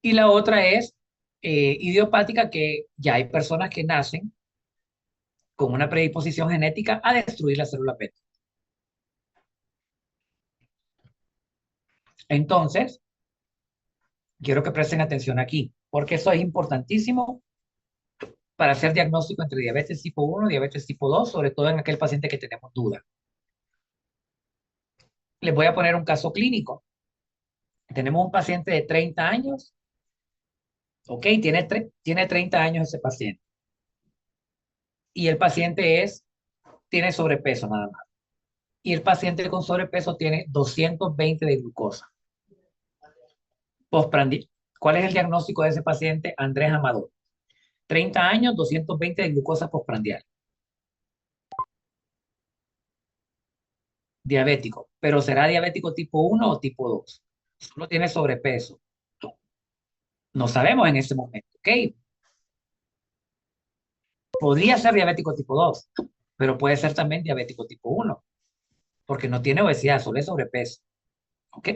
Y la otra es idiopática, que ya hay personas que nacen con una predisposición genética a destruir las células beta. Entonces, quiero que presten atención aquí, porque eso es importantísimo para hacer diagnóstico entre diabetes tipo 1 y diabetes tipo 2, sobre todo en aquel paciente que tenemos duda. Les voy a poner un caso clínico. Tenemos un paciente de 30 años. Ok, tiene 30 años ese paciente. Y el paciente tiene sobrepeso nada más. Y el paciente con sobrepeso tiene 220 de glucosa. Postprandial. ¿Cuál es el diagnóstico de ese paciente? Andrés Amador. 30 años, 220 de glucosa postprandial. Diabético. ¿Pero será diabético tipo 1 o tipo 2? Solo tiene sobrepeso. No sabemos en este momento, ¿ok? Podría ser diabético tipo 2, pero puede ser también diabético tipo 1, porque no tiene obesidad, solo es sobrepeso, ¿ok?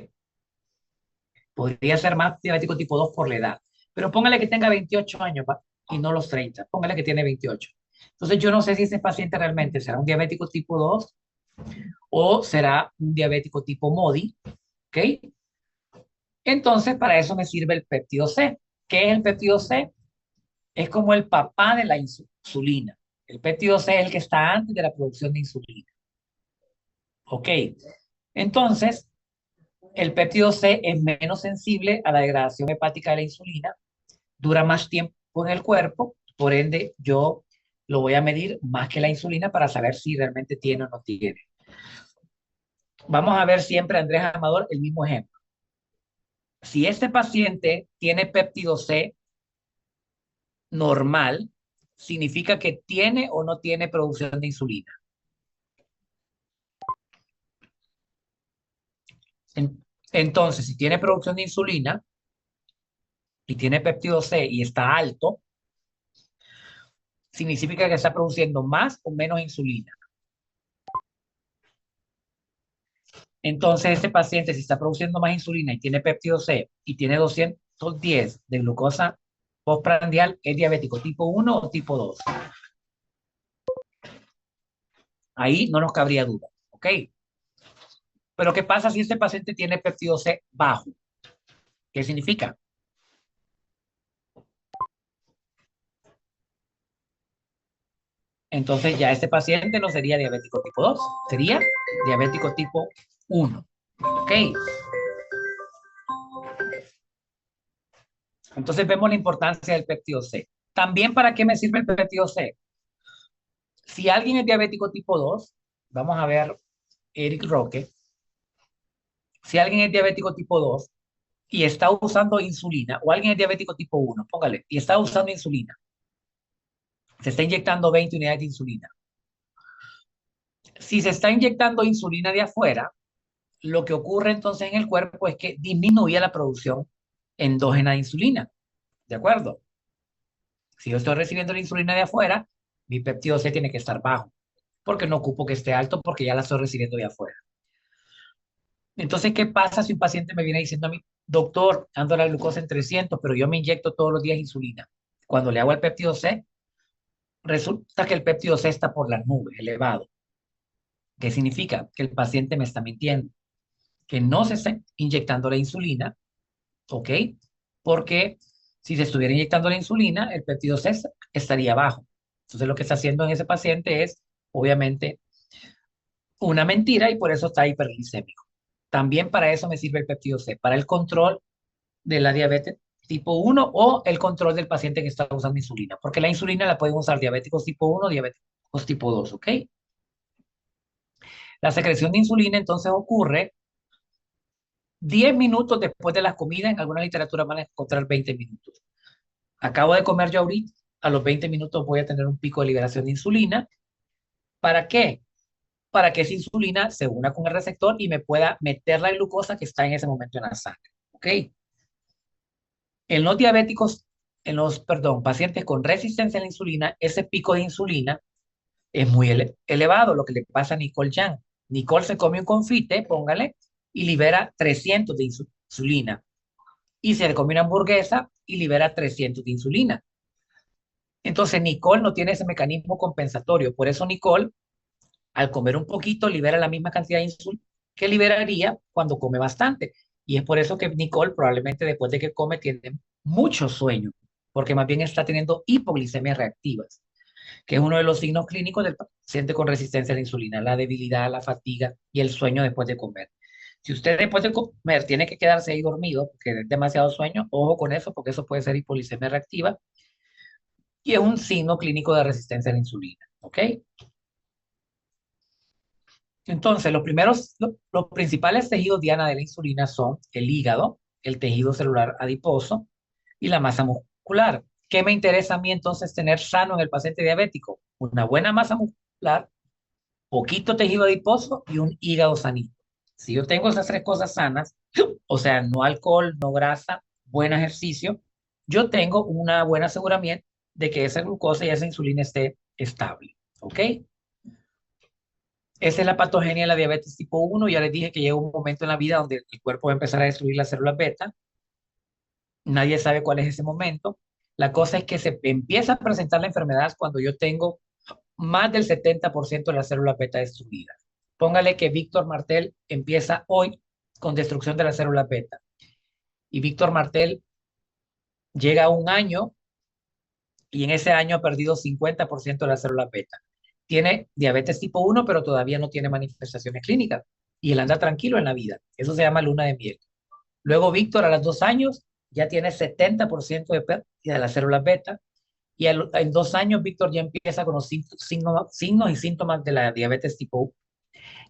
Podría ser más diabético tipo 2 por la edad, pero póngale que tenga 28 años y no los 30, póngale que tiene 28. Entonces yo no sé si ese paciente realmente será un diabético tipo 2 o será un diabético tipo MODI, ¿ok? Entonces para eso me sirve el péptido C. ¿Qué es el péptido C? Es como el papá de la insulina. El péptido C es el que está antes de la producción de insulina. Ok. Entonces, el péptido C es menos sensible a la degradación hepática de la insulina, dura más tiempo en el cuerpo, por ende, yo lo voy a medir más que la insulina para saber si realmente tiene o no tiene. Vamos a ver siempre, Andrés Amador, el mismo ejemplo. Si este paciente tiene péptido C normal, significa que tiene o no tiene producción de insulina. Entonces, si tiene producción de insulina y tiene péptido C y está alto, significa que está produciendo más o menos insulina. Entonces, este paciente, si está produciendo más insulina y tiene péptido C y tiene 210 de glucosa postprandial, ¿es diabético tipo 1 o tipo 2? Ahí no nos cabría duda, ¿ok? Pero ¿qué pasa si este paciente tiene péptido C bajo? ¿Qué significa? Entonces ya este paciente no sería diabético tipo 2, sería diabético tipo 1. ¿Ok? Entonces vemos la importancia del péptido C. También, ¿para qué me sirve el péptido C? Si alguien es diabético tipo 2, vamos a ver Eric Roque. Si alguien es diabético tipo 2 y está usando insulina, o alguien es diabético tipo 1, póngale, y está usando insulina, se está inyectando 20 unidades de insulina. Si se está inyectando insulina de afuera, lo que ocurre entonces en el cuerpo es que disminuye la producción endógena de insulina. ¿De acuerdo? Si yo estoy recibiendo la insulina de afuera, mi péptido C tiene que estar bajo, porque no ocupo que esté alto porque ya la estoy recibiendo de afuera. Entonces, ¿qué pasa si un paciente me viene diciendo a mí, doctor, ando la glucosa en 300, pero yo me inyecto todos los días insulina? Cuando le hago el péptido C, resulta que el péptido C está por las nubes, elevado. ¿Qué significa? Que el paciente me está mintiendo, que no se está inyectando la insulina, ¿ok? Porque si se estuviera inyectando la insulina, el péptido C estaría bajo. Entonces lo que está haciendo en ese paciente es, obviamente, una mentira y por eso está hiperglicémico. También para eso me sirve el péptido C, para el control de la diabetes tipo 1 o el control del paciente que está usando insulina, porque la insulina la pueden usar diabéticos tipo 1, diabéticos tipo 2, ¿ok? La secreción de insulina entonces ocurre 10 minutos después de las comidas, en alguna literatura van a encontrar 20 minutos. Acabo de comer yo ahorita, a los 20 minutos voy a tener un pico de liberación de insulina. ¿Para qué? Para que esa insulina se una con el receptor y me pueda meter la glucosa que está en ese momento en la sangre. ¿Ok? En los diabéticos, pacientes con resistencia a la insulina, ese pico de insulina es muy elevado, lo que le pasa a Nicole Yang. Nicole se come un confite, póngale, y libera 300 de insulina. Y se le come una hamburguesa y libera 300 de insulina. Entonces, Nicole no tiene ese mecanismo compensatorio. Por eso Nicole, al comer un poquito, libera la misma cantidad de insulina que liberaría cuando come bastante. Y es por eso que Nicole probablemente después de que come tiene mucho sueño, porque más bien está teniendo hipoglicemias reactivas, que es uno de los signos clínicos del paciente con resistencia a la insulina, la debilidad, la fatiga y el sueño después de comer. Si usted después de comer tiene que quedarse ahí dormido porque es demasiado sueño, ojo con eso, porque eso puede ser hipoglicemia reactiva y es un signo clínico de resistencia a la insulina, ¿ok? Entonces, los principales tejidos diana de la insulina son el hígado, el tejido celular adiposo y la masa muscular. ¿Qué me interesa a mí entonces tener sano en el paciente diabético? Una buena masa muscular, poquito tejido adiposo y un hígado sanito. Si yo tengo esas tres cosas sanas, o sea, no alcohol, no grasa, buen ejercicio, yo tengo una buena aseguramiento de que esa glucosa y esa insulina esté estable, ¿ok? Esa es la patogenia de la diabetes tipo 1. Ya les dije que llega un momento en la vida donde el cuerpo va a empezar a destruir las células beta. Nadie sabe cuál es ese momento. La cosa es que se empieza a presentar la enfermedad cuando yo tengo más del 70% de las células beta destruidas. Póngale que Víctor Martel empieza hoy con destrucción de las células beta. Y Víctor Martel llega a un año y en ese año ha perdido 50% de las células beta. Tiene diabetes tipo 1, pero todavía no tiene manifestaciones clínicas. Y él anda tranquilo en la vida. Eso se llama luna de miel. Luego Víctor a los 2 años ya tiene 70% de pérdida de las células beta. Y en 2 años Víctor ya empieza con los signos y síntomas de la diabetes tipo 1.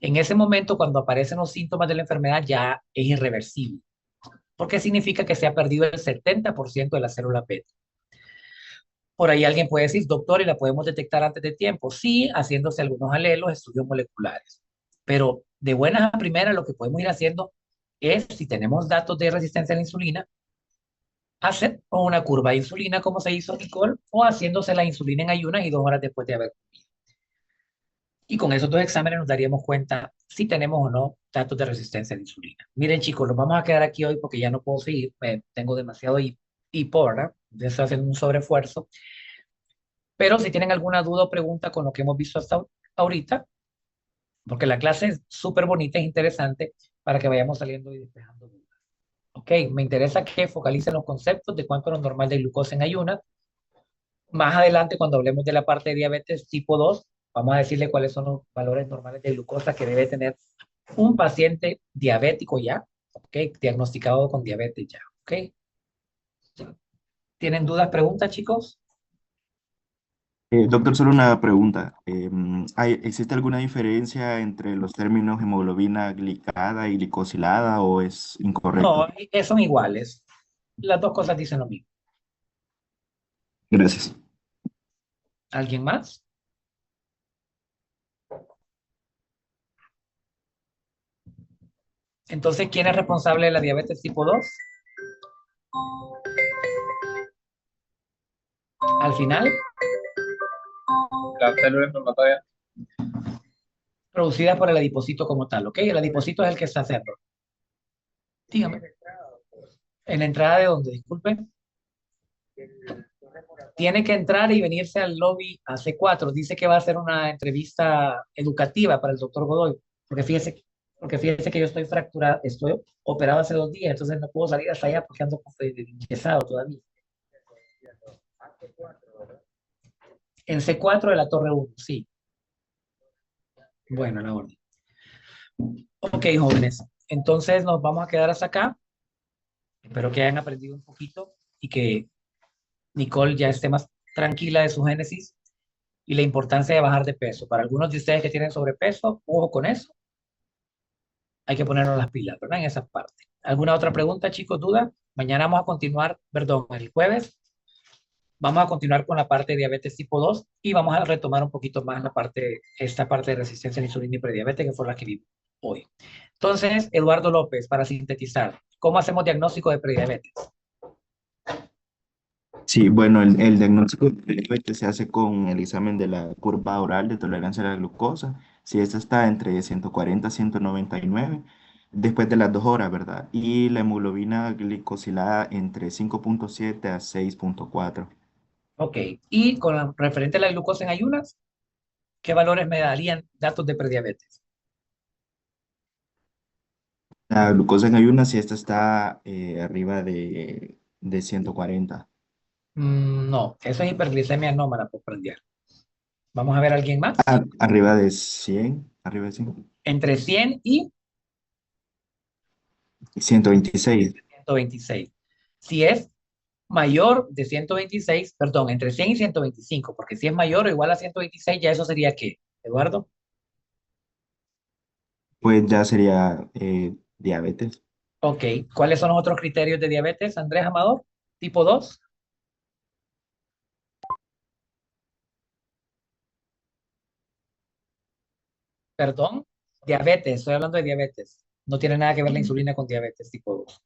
En ese momento, cuando aparecen los síntomas de la enfermedad, ya es irreversible. Porque significa que se ha perdido el 70% de las células beta. Por ahí alguien puede decir, doctor, ¿y la podemos detectar antes de tiempo? Sí, haciéndose algunos alelos, estudios moleculares. Pero de buenas a primeras, lo que podemos ir haciendo es, si tenemos datos de resistencia a la insulina, hacer una curva de insulina, como se hizo Nicole, o haciéndose la insulina en ayunas y 2 horas después de haber comido. Y con esos 2 exámenes nos daríamos cuenta si tenemos o no datos de resistencia a la insulina. Miren, chicos, nos vamos a quedar aquí hoy porque ya no puedo seguir. Tengo demasiado hipo, ¿verdad? Estoy haciendo un sobreesfuerzo. Pero si tienen alguna duda o pregunta con lo que hemos visto hasta ahorita, porque la clase es súper bonita e interesante para que vayamos saliendo y despejando dudas. Ok, me interesa que focalicen los conceptos de cuánto es lo normal de glucosa en ayunas. Más adelante, cuando hablemos de la parte de diabetes tipo 2, vamos a decirle cuáles son los valores normales de glucosa que debe tener un paciente diabético ya, ok, diagnosticado con diabetes ya, ok. ¿Tienen dudas, preguntas, chicos? Doctor, solo una pregunta. ¿Existe alguna diferencia entre los términos hemoglobina glicada y glicosilada o es incorrecto? No, son iguales. Las dos cosas dicen lo mismo. Gracias. ¿Alguien más? Entonces, ¿quién es responsable de la diabetes tipo 2? Al final, La célula inflamatoria. producida por el adipocito como tal, ¿ok? El adipocito es el que está haciendo. Dígame. ¿En la entrada de dónde? Disculpe. Tiene que entrar y venirse al lobby a C4. Dice que va a hacer una entrevista educativa para el doctor Godoy, porque fíjese que yo estoy fracturado, estoy operado hace 2 días, entonces no puedo salir hasta allá porque ando enyesado todavía. En C4 de la Torre 1, sí. Bueno, a la orden. Ok, jóvenes. Entonces nos vamos a quedar hasta acá. Espero que hayan aprendido un poquito y que Nicole ya esté más tranquila de su génesis y la importancia de bajar de peso. Para algunos de ustedes que tienen sobrepeso, ojo con eso. Hay que ponernos las pilas, ¿verdad? En esa parte. ¿Alguna otra pregunta, chicos? ¿Duda? Mañana vamos a continuar, perdón, el jueves vamos a continuar con la parte de diabetes tipo 2 y vamos a retomar un poquito más esta parte de resistencia a la insulina y prediabetes que fue la que vimos hoy. Entonces, Eduardo López, para sintetizar, ¿cómo hacemos diagnóstico de prediabetes? Sí, bueno, el diagnóstico de diabetes se hace con el examen de la curva oral de tolerancia a la glucosa. Si esta está entre 140 y 199, después de las 2 horas, ¿verdad? Y la hemoglobina glicosilada entre 5.7 a 6.4. Ok, y con referente a la glucosa en ayunas, ¿qué valores me darían datos de prediabetes? La glucosa en ayunas, si esta está arriba de 140. No, eso es hiperglicemia anómala por prandial. Vamos a ver a alguien más. Arriba de 100, arriba de 100. Entre 100 y 126. 126. Si es mayor de 126, perdón, entre 100 y 125, porque si es mayor o igual a 126, ya eso sería ¿qué, Eduardo? Pues ya sería diabetes. Ok, ¿cuáles son los otros criterios de diabetes, Andrés Amador? Tipo 2. Perdón, diabetes, estoy hablando de diabetes. No tiene nada que ver la insulina con diabetes tipo 2.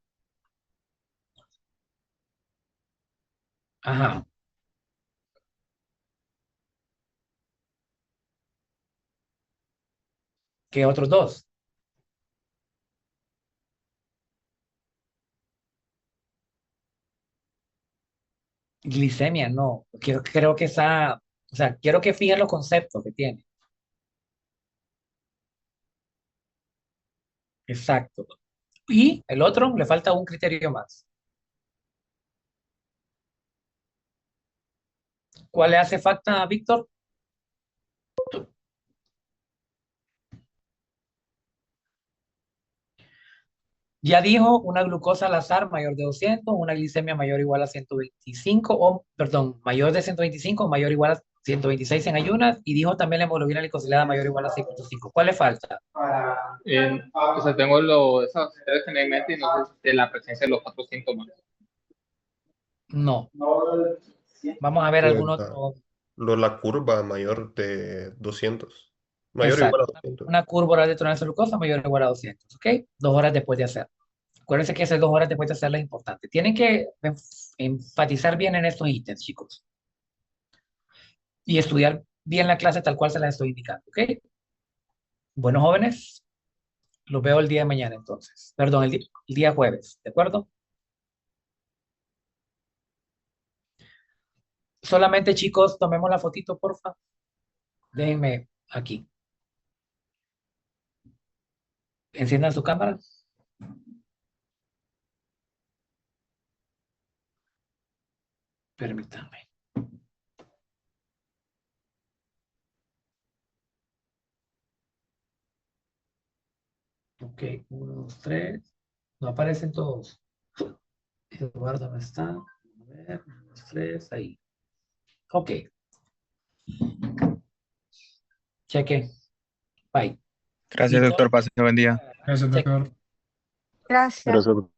Ajá. ¿Qué otros dos? Glicemia, no. Creo que esa, o sea, quiero que fijen los conceptos que tiene. Exacto. Y el otro, le falta un criterio más. ¿Cuál le hace falta a Víctor? Ya dijo una glucosa al azar mayor de 200, una glicemia mayor o igual a 125, o, perdón, mayor de 125, mayor o igual a 126 en ayunas, y dijo también la hemoglobina glicosilada mayor o igual a 6.5. ¿Cuál le falta? O sea, tengo esas tres en mente y no sé de la presencia de los otros síntomas. No. Vamos a ver Pues algún otro. la curva mayor de 200. Mayor o igual a Exacto. 200. Una curva oral de tolerancia a glucosa mayor o igual a 200, ¿ok? 2 horas después de hacer. Acuérdense que hacer 2 horas después de hacerla es importante. Tienen que enfatizar bien en estos ítems, chicos. Y estudiar bien la clase tal cual se la estoy indicando, ¿ok? Bueno, jóvenes, los veo el día de mañana entonces. Perdón, el día jueves, ¿de acuerdo? Solamente, chicos, tomemos la fotito, porfa. Déjenme aquí. Enciendan su cámara. Permítanme. Ok, 1, 2, 3. No aparecen todos. Eduardo no está. A ver, 1, 2, 3, ahí. Ok. Cheque. Bye. Gracias, Nicole, doctor. Pase buen día. Gracias, cheque. doctor. Gracias. Gracias.